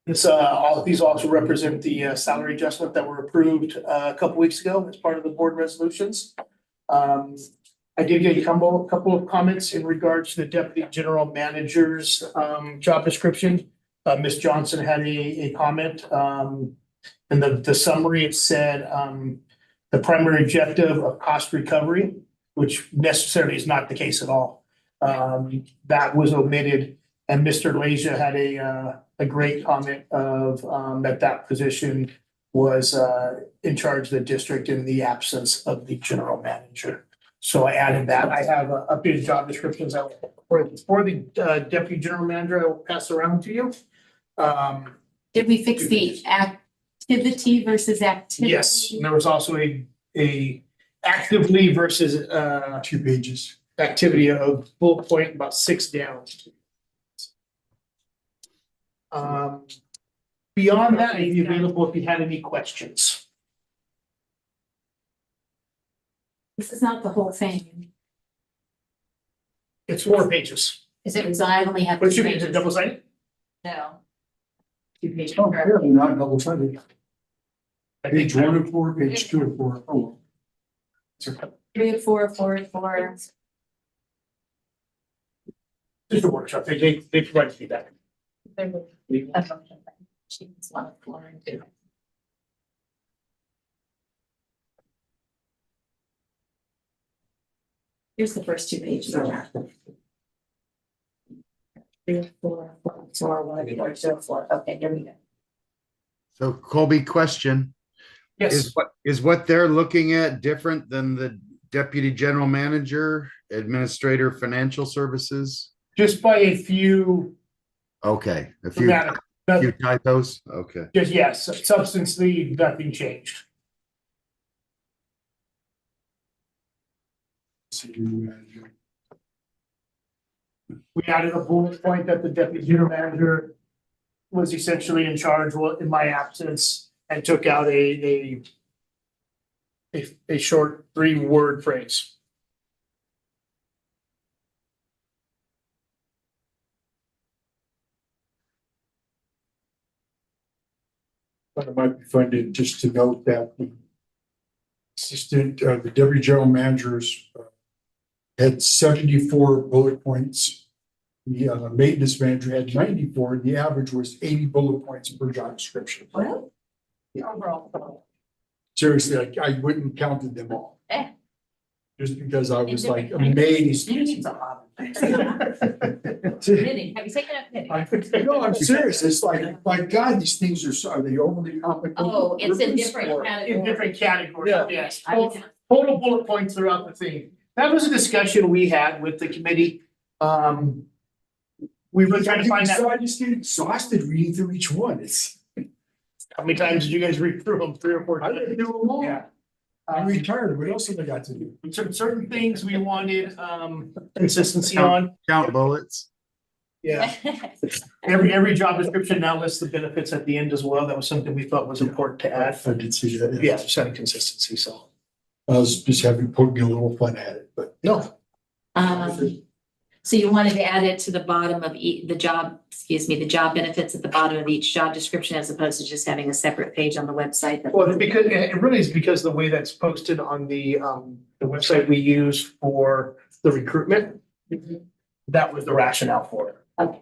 Speaker 1: These also represent the salary adjustment that were approved a couple weeks ago as part of the board resolutions. I did get a couple of comments in regards to the deputy general manager's job description. Ms. Johnson had a comment. In the summary, it said the primary objective of cost recovery, which necessarily is not the case at all. That was omitted, and Mr. Leja had a great comment of that position was in charge of the district in the absence of the general manager. So I added that. I have updated job descriptions for the deputy general manager. I will pass around to you.
Speaker 5: Did we fix the activity versus activity?
Speaker 1: Yes, and there was also a actively versus
Speaker 10: 2 pages.
Speaker 1: activity of bullet point about 6 down. Beyond that, I'd be available if you had any questions.
Speaker 5: This is not the whole thing.
Speaker 1: It's 4 pages.
Speaker 5: Is it, so I only have
Speaker 1: What
Speaker 5: 2
Speaker 1: should be, is it
Speaker 5: pages?
Speaker 1: double sided?
Speaker 5: No. 2 pages.
Speaker 10: Oh, apparently not double sided.
Speaker 1: I think
Speaker 10: Page 1 of 4, page 2 of 4. Oh.
Speaker 5: 3 of 4, 4 of 4.
Speaker 1: just a workshop. They provide feedback.
Speaker 5: She was 1 of 4 and 2. Here's the first 2 pages of that. 3 of 4, 4 of 4, 1 of 4, 2 of 4. Okay, here we go.
Speaker 11: So Colby, question,
Speaker 1: Yes,
Speaker 11: is what they're looking at different than the deputy general manager, administrator, financial services?
Speaker 1: just by a few
Speaker 11: Okay, a few
Speaker 1: dramatic,
Speaker 11: typos, okay.
Speaker 1: just yes, substantially, nothing changed. We added a bullet point that the deputy general manager was essentially in charge in my absence and took out a short 3-word phrase.
Speaker 10: But it might be fun to just to note that the assistant, the deputy general managers had 74 bullet points. The maintenance manager had 94. The average was 80 bullet points per job description.
Speaker 8: Well,
Speaker 5: Overall.
Speaker 10: Seriously, I wouldn't have counted them all.
Speaker 5: Eh.
Speaker 10: Just because I was like
Speaker 5: Different
Speaker 10: amazed.
Speaker 5: Knitting's a lot. Knitting, have you taken up knitting?
Speaker 10: No, I'm serious. It's like, my God, these things are they overly complicated?
Speaker 8: oh, it's in different
Speaker 10: Or-
Speaker 1: In
Speaker 8: categories.
Speaker 1: different categories,
Speaker 10: Yeah.
Speaker 1: yes.
Speaker 8: I was-
Speaker 1: Total bullet points throughout the thing. That was a discussion we had with the committee. We were trying to find
Speaker 10: So
Speaker 1: out,
Speaker 10: I just get exhausted reading through each one. It's,
Speaker 1: how many times did you guys read through them? 3 or 4
Speaker 10: I
Speaker 1: times?
Speaker 10: didn't do them all.
Speaker 1: Yeah.
Speaker 10: I'm retired. What else have I got to do?
Speaker 1: Certain things we wanted, consistency on.
Speaker 11: Count bullets.
Speaker 1: Yeah. Every job description now lists the benefits at the end as well. That was something we thought was important to add.
Speaker 10: I did see that.
Speaker 1: Yeah, just having consistency, so.
Speaker 10: I was just having poking a little fun at it, but
Speaker 1: No,
Speaker 8: So you wanted to add it to the bottom of the job benefits at the bottom of each job description as opposed to just having a separate page on the website.
Speaker 1: well, it's because it really is because the way that's posted on the website we use for the recruitment. That was the rationale for it.
Speaker 8: Okay.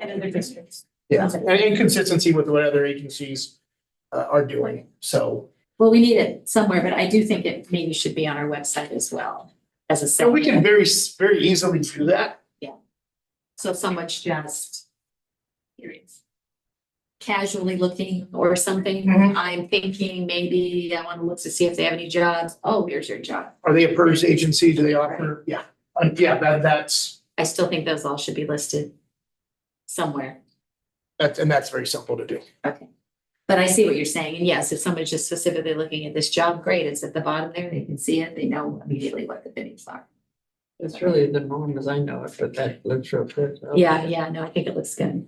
Speaker 5: And other districts.
Speaker 1: Yeah, and consistency with what other agencies are doing, so.
Speaker 8: Well, we need it somewhere, but I do think it maybe should be on our website as well as a
Speaker 1: So we can
Speaker 8: separate.
Speaker 1: very easily do that.
Speaker 8: So someone's just curious, casually looking or something.
Speaker 1: Mhm.
Speaker 8: I'm thinking maybe I want to look to see if they have any jobs. Oh, here's your job.
Speaker 1: Are they a PERS agency? Do they offer? Yeah, that's,
Speaker 8: I still think those all should be listed somewhere.
Speaker 1: and that's very simple to do.
Speaker 8: Okay. But I see what you're saying. And yes, if someone's just specifically looking at this job, great. It's at the bottom there. They can see it. They know immediately what the fittings are.
Speaker 9: It's really the norm as I know it, but that looks real good.
Speaker 8: Yeah, no, I think it looks good.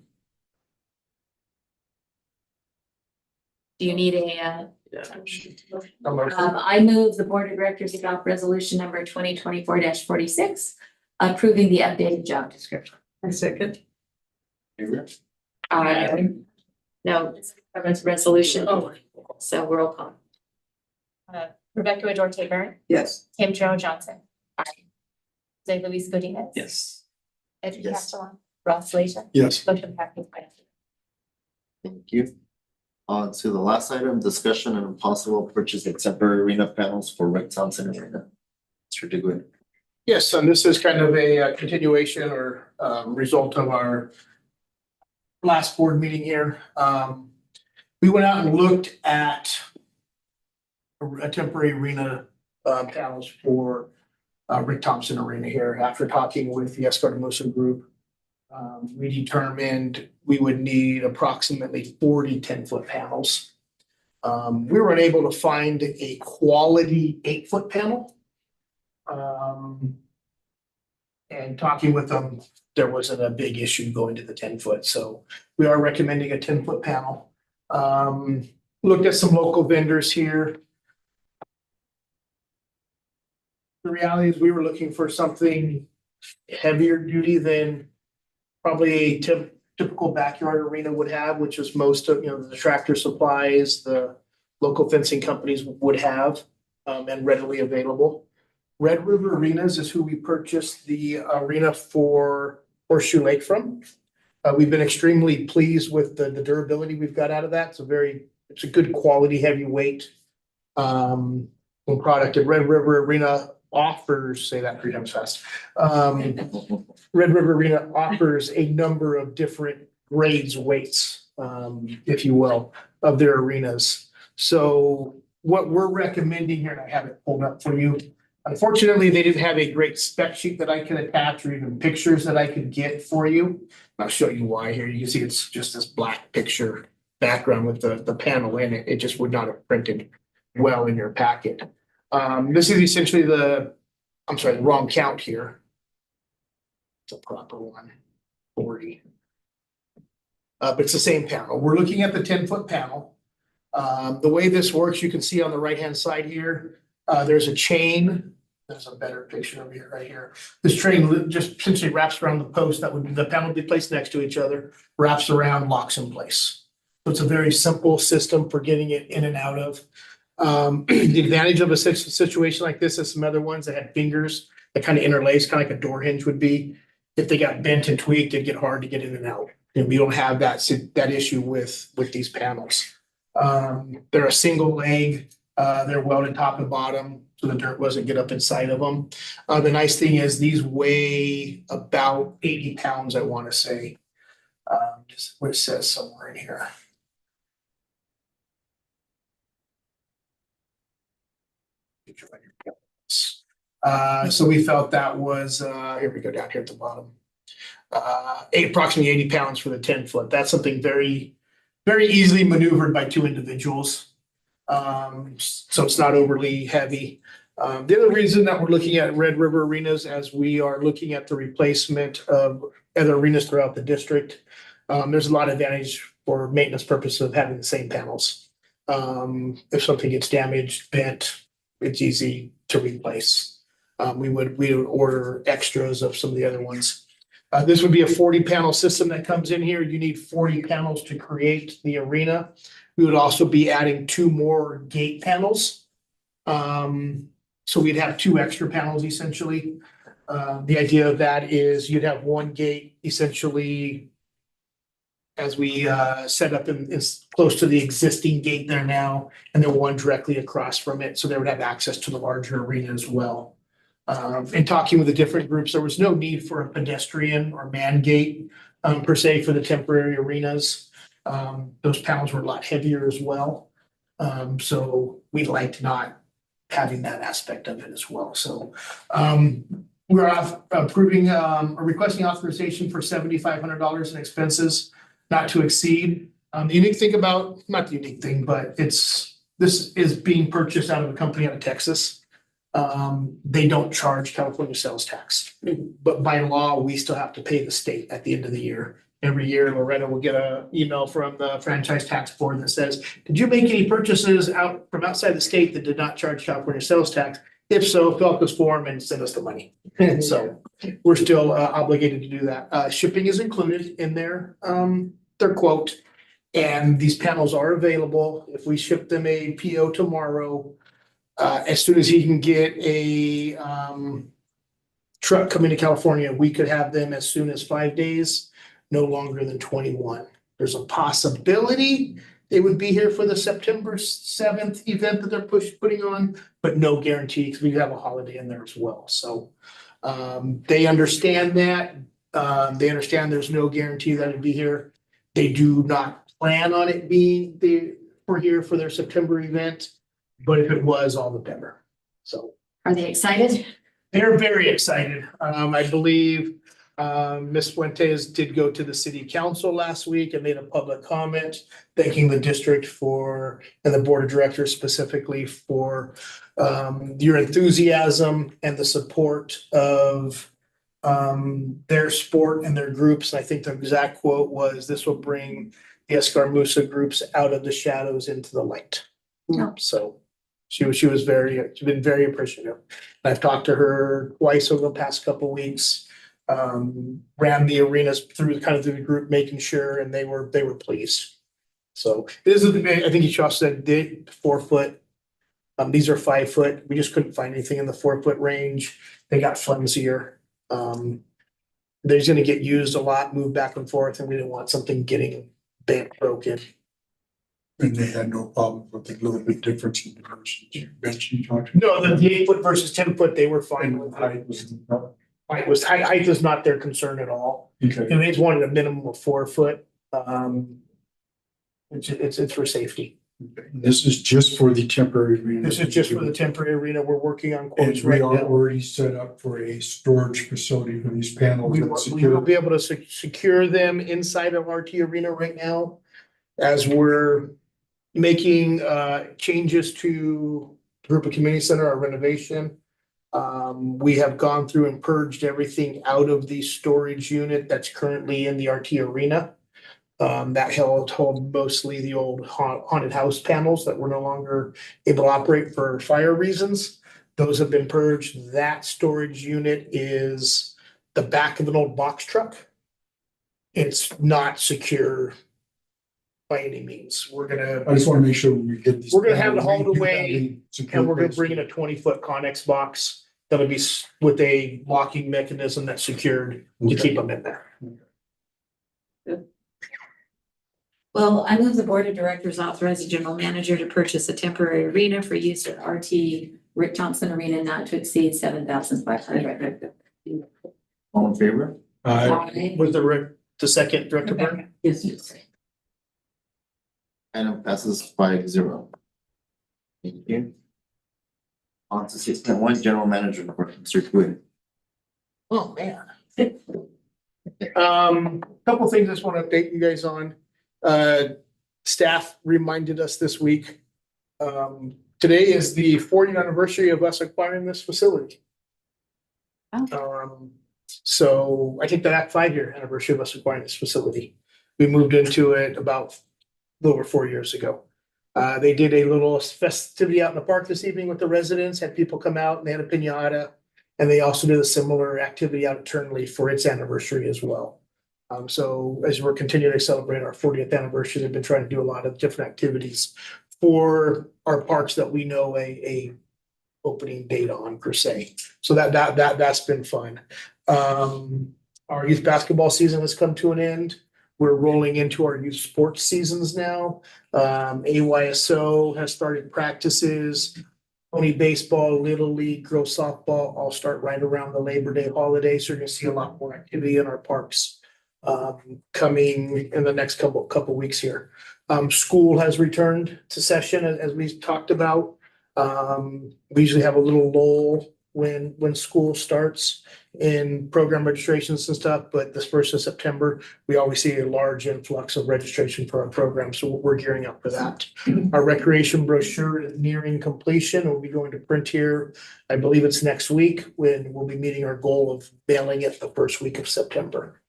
Speaker 8: Do you need a, I move the board of directors adopt resolution number 2024-46, approving the updated job description.
Speaker 9: I second.
Speaker 8: No, it's a resolution,
Speaker 1: Oh,
Speaker 8: so roll call.
Speaker 5: Rebecca Adorte Byrne,
Speaker 9: Yes.
Speaker 5: Kim Joe Johnson. Aye. Jose Luis Godinez.
Speaker 3: Yes.
Speaker 5: Edwin
Speaker 2: Yes.
Speaker 5: Castellan, Ross Leisure.
Speaker 10: yes.
Speaker 5: Motion passes by
Speaker 2: Thank you. On to the last item, discussion and possible purchase of temporary arena panels for Rick Thompson Arena. Mr. DeGuid.
Speaker 1: yes, and this is kind of a continuation or result of our last board meeting here. We went out and looked at a temporary arena panels for Rick Thompson Arena here after talking with the Escardamosa Group. We determined we would need approximately 40 10-foot panels. We were unable to find a quality 8-foot panel. And talking with them, there wasn't a big issue going to the 10-foot, so we are recommending a 10-foot panel. Looked at some local vendors here. The reality is we were looking for something heavier duty than probably a typical backyard arena would have, which is most of, the Tractor Supplies, the local fencing companies would have, and readily available. Red River Arenas is who we purchased the arena for Horseshoe Lake from. We've been extremely pleased with the durability we've got out of that. It's a good quality heavyweight product. And Red River Arena offers, say that 3 times fast. Red River Arena offers a number of different grades, weights, if you will, of their arenas. So what we're recommending here, and I have it pulled up for you. Unfortunately, they didn't have a great spec sheet that I could attach or even pictures that I could get for you. I'll show you why here. You can see it's just this black picture background with the panel in it. It just would not have printed well in your packet. This is essentially the wrong count here. It's a proper one, 40. But it's the same panel. We're looking at the 10-foot panel. The way this works, you can see on the right-hand side here, there's a chain. There's a better picture over here, right here. This chain just essentially wraps around the post the panel would be placed next to each other, wraps around, locks in place. So it's a very simple system for getting it in and out of. The advantage of a situation like this is some other ones that had fingers that kind of interlace, kind of like a door hinge would be. If they got bent and tweaked, it'd get hard to get in and out. And we don't have that issue with these panels. They're a single leg, they're welded top and bottom, so the dirt doesn't get up inside of them. The nice thing is these weigh about 80 pounds, I want to say. Just what it says somewhere in here. So we felt that was, here we go down here at the bottom. Approximately 80 pounds for the 10-foot. That's something very, very easily maneuvered by two individuals. So it's not overly heavy. The other reason that we're looking at Red River Arenas as we are looking at the replacement of other arenas throughout the district, there's a lot of advantage for maintenance purposes of having the same panels. If something gets damaged, bent, it's easy to replace. We would order extras of some of the other ones. This would be a 40 panel system that comes in here. You need 40 panels to create the arena. We would also be adding 2 more gate panels. So we'd have 2 extra panels essentially. The idea of that is you'd have 1 gate essentially as we set up is close to the existing gate there now, and then 1 directly across from it. So they would have access to the larger arena as well. In talking with the different groups, there was no need for a pedestrian or man gate per se for the temporary arenas. Those panels were a lot heavier as well. So we liked not having that aspect of it as well. So we're approving or requesting authorization for $7,500 in expenses not to exceed. The unique thing about, not the unique thing, but this is being purchased out of a company out of Texas. They don't charge California sales tax, but by law, we still have to pay the state at the end of the year. Every year, Loretta will get an email from the franchise tax board that says, did you make any purchases out from outside the state that did not charge California sales tax? If so, fill out this form and send us the money. So we're still obligated to do that. Shipping is included in their quote. And these panels are available. If we ship them a PO tomorrow, as soon as he can get a truck coming to California, we could have them as soon as 5 days, no longer than 21. There's a possibility they would be here for the September 7th event that they're putting on, but no guarantee because we have a holiday in there as well. So they understand that. They understand there's no guarantee that it'll be here. They do not plan on it being here for their September event. But if it was, all the better. So
Speaker 8: Are they excited?
Speaker 1: they're very excited. I believe Ms. Fuentes did go to the city council last week and made a public comment thanking the district and the board of directors specifically for your enthusiasm and the support of their sport and their groups. And I think the exact quote was, "This will bring the Escarmusa groups out of the shadows into the light."
Speaker 8: Yeah.
Speaker 1: So she's been very appreciative. I've talked to her twice over the past couple of weeks. Ran the arenas through the group, making sure, and they were pleased. So this is I think you also said 4 foot. These are 5 foot. We just couldn't find anything in the 4 foot range. They got flimsier. They're going to get used a lot, move back and forth, and we didn't want something getting bent, broken.
Speaker 10: And they had no problem with the little bit difference in dimensions. You mentioned,
Speaker 1: No, the 8 foot versus 10 foot, they were fine with.
Speaker 10: height was not-
Speaker 1: Height is not their concern at all.
Speaker 10: okay.
Speaker 1: And they just wanted a minimum of 4 foot. It's for safety.
Speaker 10: This is just for the temporary arena.
Speaker 1: This is just for the temporary arena. We're working on
Speaker 10: And
Speaker 1: quotes
Speaker 10: we
Speaker 1: right
Speaker 10: are
Speaker 1: now.
Speaker 10: already set up for a storage facility for these panels.
Speaker 1: We
Speaker 10: and
Speaker 1: will
Speaker 10: secure-
Speaker 1: be able to secure them inside of RT Arena right now. As we're making changes to Group Community Center, our renovation. We have gone through and purged everything out of the storage unit that's currently in the RT Arena. That held mostly the old haunted house panels that were no longer able to operate for fire reasons. Those have been purged. That storage unit is the back of an old box truck. It's not secure by any means. We're gonna,
Speaker 10: I just want to make sure we get these.
Speaker 1: We're gonna have it hauled
Speaker 10: we do
Speaker 1: away,
Speaker 10: have a secure
Speaker 1: and we're gonna
Speaker 10: place.
Speaker 1: bring in a 20-foot Connex box that'll be with a locking mechanism that's secured to
Speaker 10: Okay.
Speaker 1: keep them in there.
Speaker 8: Well, I move the board of directors authorize the general manager to purchase a temporary arena for use at RT Rick Thompson Arena not to exceed $7,500.
Speaker 2: All in favor?
Speaker 1: With the second, Director Byrne?
Speaker 9: Yes, yes.
Speaker 2: Item passes 5-0. Thank you. On to 6.1, general manager report, Mr. Quinn.
Speaker 1: Oh, man. Couple things I just want to update you guys on. Staff reminded us this week. Today is the 40th anniversary of us acquiring this facility. So I think that 5-year anniversary of us acquiring this facility. We moved into it about a little over 4 years ago. They did a little festivity out in the park this evening with the residents, had people come out and they had a piñata. And they also did a similar activity out at Turnley for its anniversary as well. So as we're continuing to celebrate our 40th anniversary, they've been trying to do a lot of different activities for our parks that we know a opening date on per se. So that's been fun. Our youth basketball season has come to an end. We're rolling into our youth sports seasons now. AYSO has started practices. Pony baseball, little league, girls softball all start right around the Labor Day holiday. So you're gonna see a lot more activity in our parks coming in the next couple weeks here. School has returned to session as we talked about. We usually have a little lull when school starts in program registrations and stuff, but this 1st of September, we always see a large influx of registration for our program, so we're gearing up for that. Our recreation brochure is nearing completion. We'll be going to print here. I believe it's next week when we'll be meeting our goal of mailing it the first week of September.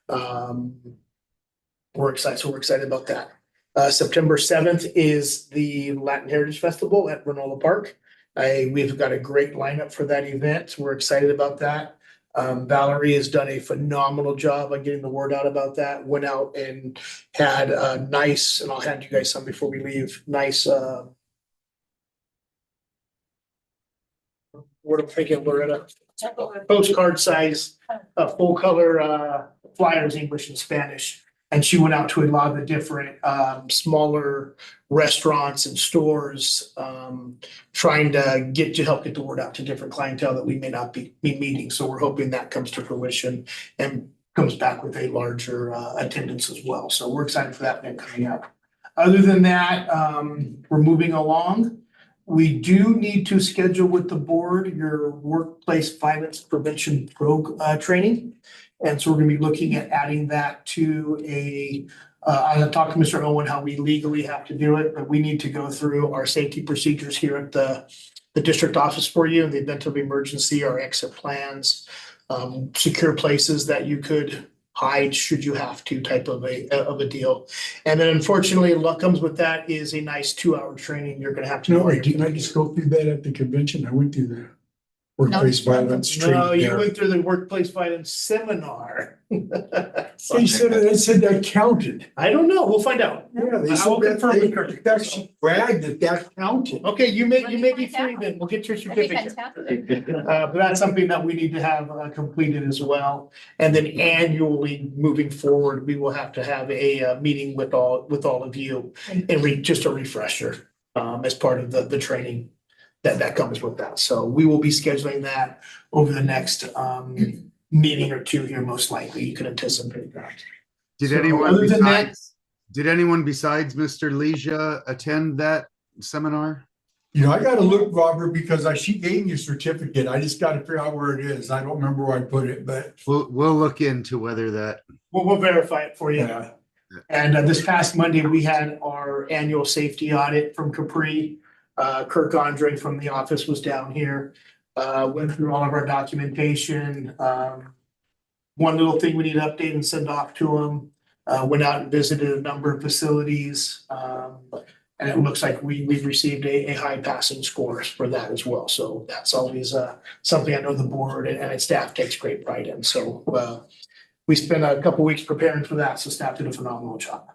Speaker 1: We're excited about that. September 7th is the Latin Heritage Festival at Renola Park. We've got a great lineup for that event. We're excited about that. Valerie has done a phenomenal job on getting the word out about that. Went out and had a nice, and I'll hand you guys some before we leave, nice, what I'm thinking, Loretta, postcard size, full color, flyers, English and Spanish. And she went out to a lot of the different, smaller restaurants and stores, trying to help get the word out to different clientele that we may not be meeting. So we're hoping that comes to fruition and comes back with a larger, attendance as well. So we're excited for that event coming up. Other than that, we're moving along. We do need to schedule with the board your workplace violence prevention training. And so we're gonna be looking at adding that to I'll talk to Mr. Owen how we legally have to do it, but we need to go through our safety procedures here at the district office for you in the event of emergency, our exit plans, secure places that you could hide should you have to type of a deal. And then unfortunately, what comes with that is a nice 2-hour training you're gonna have to.
Speaker 10: No, didn't I just go through that at the convention? I went through the workplace violence training
Speaker 1: No, you
Speaker 10: there.
Speaker 1: went through the workplace violence seminar.
Speaker 10: They said that counted.
Speaker 1: I don't know, we'll find out.
Speaker 10: Yeah, they
Speaker 1: I
Speaker 10: said
Speaker 1: will confirm with
Speaker 10: that,
Speaker 1: Kurt.
Speaker 10: they actually bragged that counted.
Speaker 1: Okay, you may be
Speaker 5: Let me
Speaker 1: free
Speaker 5: find out.
Speaker 1: then, we'll get your
Speaker 5: That'd be
Speaker 1: certificate.
Speaker 5: fantastic.
Speaker 1: But that's something that we need to have completed as well. And then annually, moving forward, we will have to have a meeting with all of you and just a refresher as part of the training that comes with that. So we will be scheduling that over the next meeting or two here, most likely. You can anticipate that.
Speaker 11: Did
Speaker 1: So
Speaker 11: anyone
Speaker 1: other than that-
Speaker 11: besides Mr. Leisha attend that seminar?
Speaker 10: You know, I gotta look, Robert, because she gave me a certificate. I just gotta figure out where it is. I don't remember where I put it, but
Speaker 11: We'll look into whether that,
Speaker 1: We'll verify it for you.
Speaker 10: yeah.
Speaker 1: And this past Monday, we had our annual safety audit from Capri. Kirk Andre from the office was down here, went through all of our documentation. One little thing we need to update and send off to him. Went out and visited a number of facilities. And it looks like we've received a high passing scores for that as well. So that's always something I know the board and its staff takes great pride in. So we spent a couple weeks preparing for that, so staff did a phenomenal job.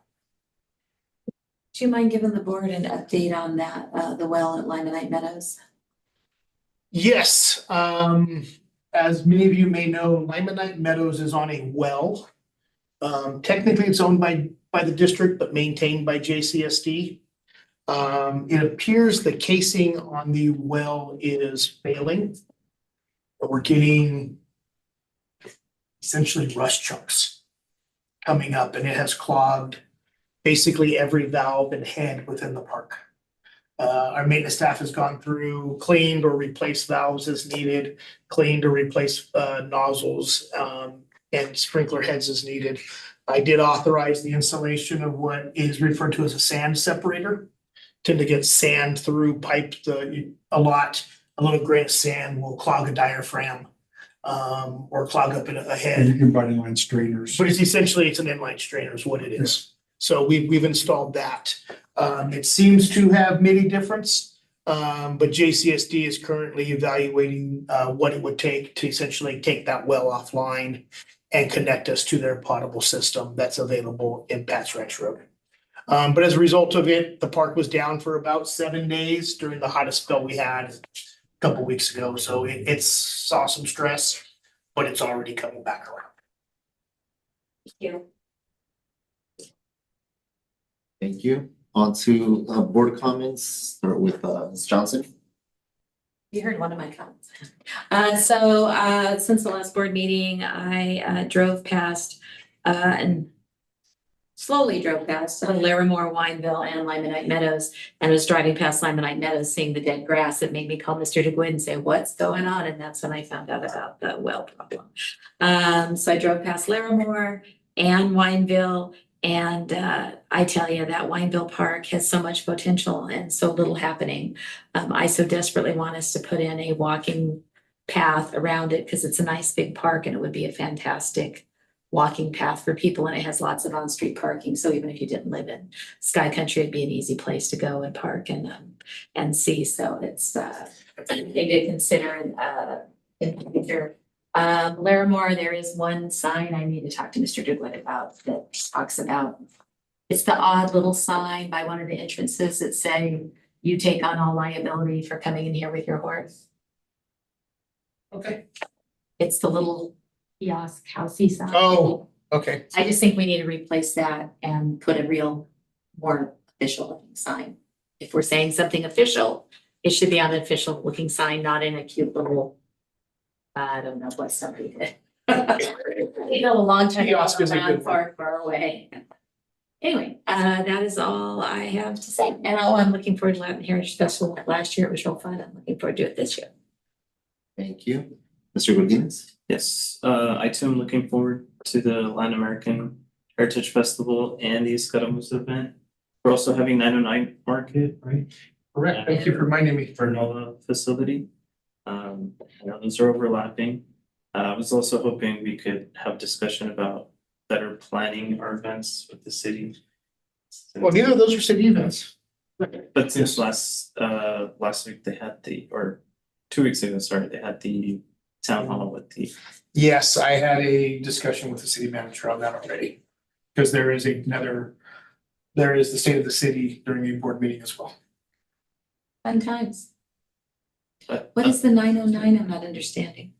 Speaker 8: Do you mind giving the board an update on that, the well at Limonite Meadows?
Speaker 1: Yes, as many of you may know, Limonite Meadows is on a well. Technically, it's owned by the district, but maintained by JCSD. It appears the casing on the well is failing. We're getting essentially rust chunks coming up, and it has clogged basically every valve and head within the park. Our maintenance staff has gone through, cleaned or replaced valves as needed, cleaned or replaced nozzles, and sprinkler heads as needed. I did authorize the installation of what is referred to as a sand separator. Tend to get sand through pipe a little grain of sand will clog a diaphragm, or clog up a head.
Speaker 10: And you can buy inline strainers.
Speaker 1: But it's essentially, it's an inline strainer is what it is. So we've installed that. It seems to have made a difference. But JCSD is currently evaluating what it would take to essentially take that well offline and connect us to their potable system that's available in Pat's Ranch Road. But as a result of it, the park was down for about 7 days during the hottest spell we had a couple weeks ago. So it saw some stress, but it's already coming back around.
Speaker 8: Thank you.
Speaker 2: Thank you. On to board comments, start with Ms. Johnson.
Speaker 8: You heard one of my comments. Since the last board meeting, I drove past and slowly drove past Larimore, Wineville, and Limonite Meadows, and was driving past Limonite Meadows, seeing the dead grass. It made me call Mr. DeGuid and say, "What's going on?" And that's when I found out about the well problem. So I drove past Larimore and Wineville. And I tell you that Wineville Park has so much potential and so little happening. I so desperately want us to put in a walking path around it because it's a nice big park and it would be a fantastic walking path for people, and it has lots of on-street parking. So even if you didn't live in Sky Country, it'd be an easy place to go and park and see. So it's something to consider in the future. Larimore, there is one sign I need to talk to Mr. DeGuid about that talks about, it's the odd little sign by one of the entrances that say, "You take on all liability for coming in here with your horse."
Speaker 1: Okay.
Speaker 8: It's the little kiosk housey sign.
Speaker 1: Oh, okay.
Speaker 8: I just think we need to replace that and put a real, more official looking sign. If we're saying something official, it should be on an official looking sign, not in a cute little, I don't know what somebody did. You know, a long time ago,
Speaker 1: Kiosk is a good
Speaker 8: far, far away. Anyway, that is all I have to say. And I'm looking forward to Latin Heritage Festival. Last year it was real fun. I'm looking forward to it this year.
Speaker 2: Thank you. Mr. Godinez.
Speaker 3: Yes, I too am looking forward to the Latin American Heritage Festival and the Escaramuza event. We're also having 909 Market, right?
Speaker 1: Correct. Thank you for reminding me.
Speaker 3: For NOLA facility. I know those are overlapping. I was also hoping we could have discussion about better planning our events with the city.
Speaker 1: Well, neither of those are city events.
Speaker 3: But since last week they had or 2 weeks ago, sorry, they had the town hall with the.
Speaker 1: Yes, I had a discussion with the city manager on that already. Because there is the state of the city during the board meeting as well.
Speaker 8: Fun times. What is the 909? I'm not understanding.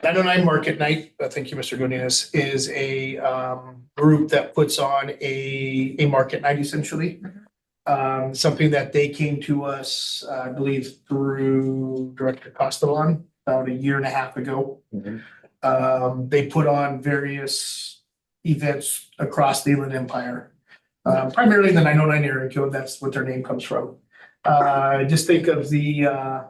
Speaker 1: 909 Market Night, thank you, Mr. Godinez, is a group that puts on a market night essentially. Something that they came to us, I believe, through Director Costellon about 1.5 years ago. They put on various events across the Inland Empire, primarily in the 909 area code. That's what their name comes from. Just think of the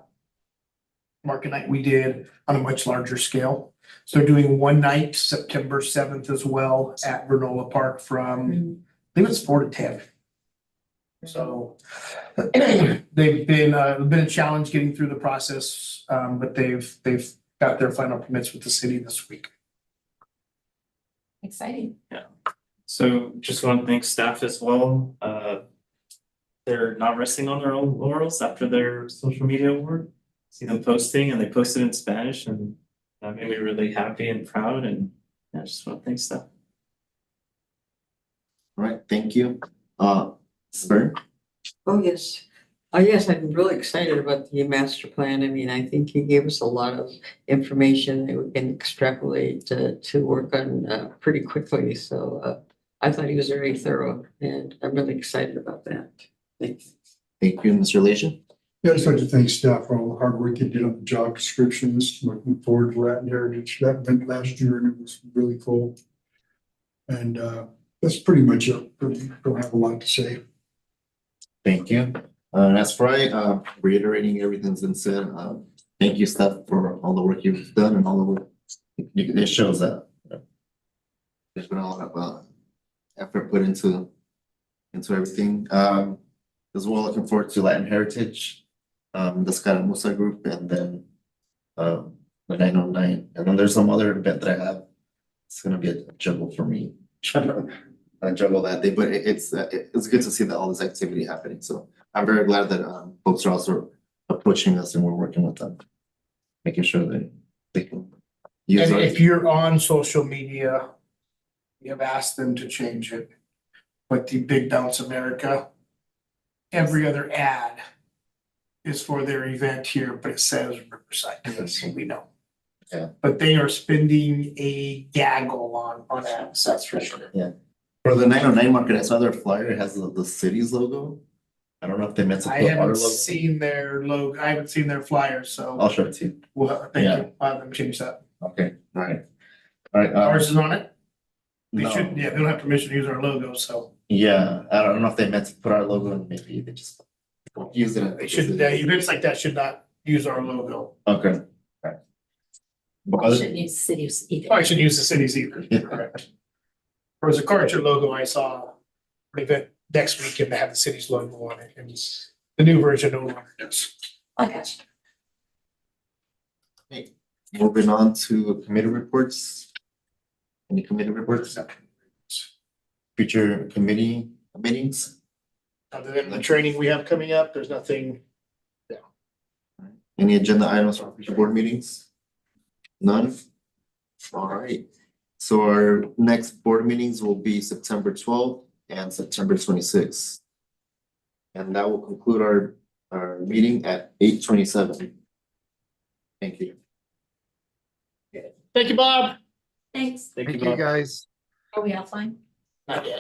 Speaker 1: market night we did on a much larger scale. So doing one night, September 7th as well at Vernola Park from, I think it's 4 to 10. So they've been a challenge getting through the process, but they've got their final permits with the city this week.
Speaker 8: Exciting.
Speaker 3: Yeah. So just want to thank staff as well. They're not resting on their own laurels after their social media award. See them posting, and they posted in Spanish, and that made me really happy and proud. And I just want to thank staff.
Speaker 2: All right, thank you. Spur?
Speaker 9: Oh, yes. Yes, I'm really excited about the master plan. I mean, I think he gave us a lot of information that we can extrapolate to work on pretty quickly. So I thought he was very thorough and I'm really excited about that. Thanks.
Speaker 2: Thank you, Mr. Leisha.
Speaker 10: Yeah, I'd just like to thank staff for all the hard work they did on the job descriptions. Looking forward to Latin Heritage. That went last year and it was really cool. And that's pretty much it. Don't have a lot to say.
Speaker 2: Thank you. As for reiterating everything that's been said, thank you, Steph, for all the work you've done and all the work. It shows that there's been a lot of effort put into everything. As well, looking forward to Latin Heritage, the Scaramuza group, and then the 909. And then there's some other event that I have. It's gonna be a juggle for me. Trying to juggle that day, but it's good to see that all this activity happening. So I'm very glad that folks are also approaching us and we're working with them, making sure that they can use
Speaker 1: And
Speaker 2: our.
Speaker 1: if you're on social media, we have asked them to change it. But the Big Bounce America, every other ad is for their event here, but it says Riverside, so we know.
Speaker 2: Yeah.
Speaker 1: But they are spending a gaggle on ads, that's for sure.
Speaker 2: For the 909 market, I saw their flyer, it has the city's logo. I don't know if they meant to
Speaker 1: I
Speaker 2: put our
Speaker 1: haven't
Speaker 2: logo.
Speaker 1: seen their logo, I haven't seen their flyer, so
Speaker 2: I'll show it to you.
Speaker 1: well, thank you, I'll have them change that.
Speaker 2: Okay, all right. All right.
Speaker 1: Ours is on it, they
Speaker 2: no.
Speaker 1: should, yeah, they don't have permission to use our logo, so
Speaker 2: Yeah, I don't know if they meant to put our logo and maybe they just use it.
Speaker 1: they should, events like that should not use our logo.
Speaker 2: Okay. Alright. But
Speaker 8: I
Speaker 2: other-
Speaker 8: shouldn't use cities either.
Speaker 1: I should use the city's either,
Speaker 2: Yeah.
Speaker 1: correct. Whereas the Carter logo I saw, an event next week and they have the city's logo on it, and the new version no longer does.
Speaker 8: I got you.
Speaker 2: Moving on to committee reports. Any committee reports? Future committee meetings?
Speaker 1: Other than the training we have coming up, there's nothing.
Speaker 2: Any agenda items for future board meetings? None? All right. So our next board meetings will be September 12th and September 26th. And that will conclude our meeting at 8:27. Thank you.
Speaker 1: Thank you, Bob.
Speaker 8: Thanks.
Speaker 11: Thank you, guys.
Speaker 8: Are we offline?
Speaker 1: Not yet.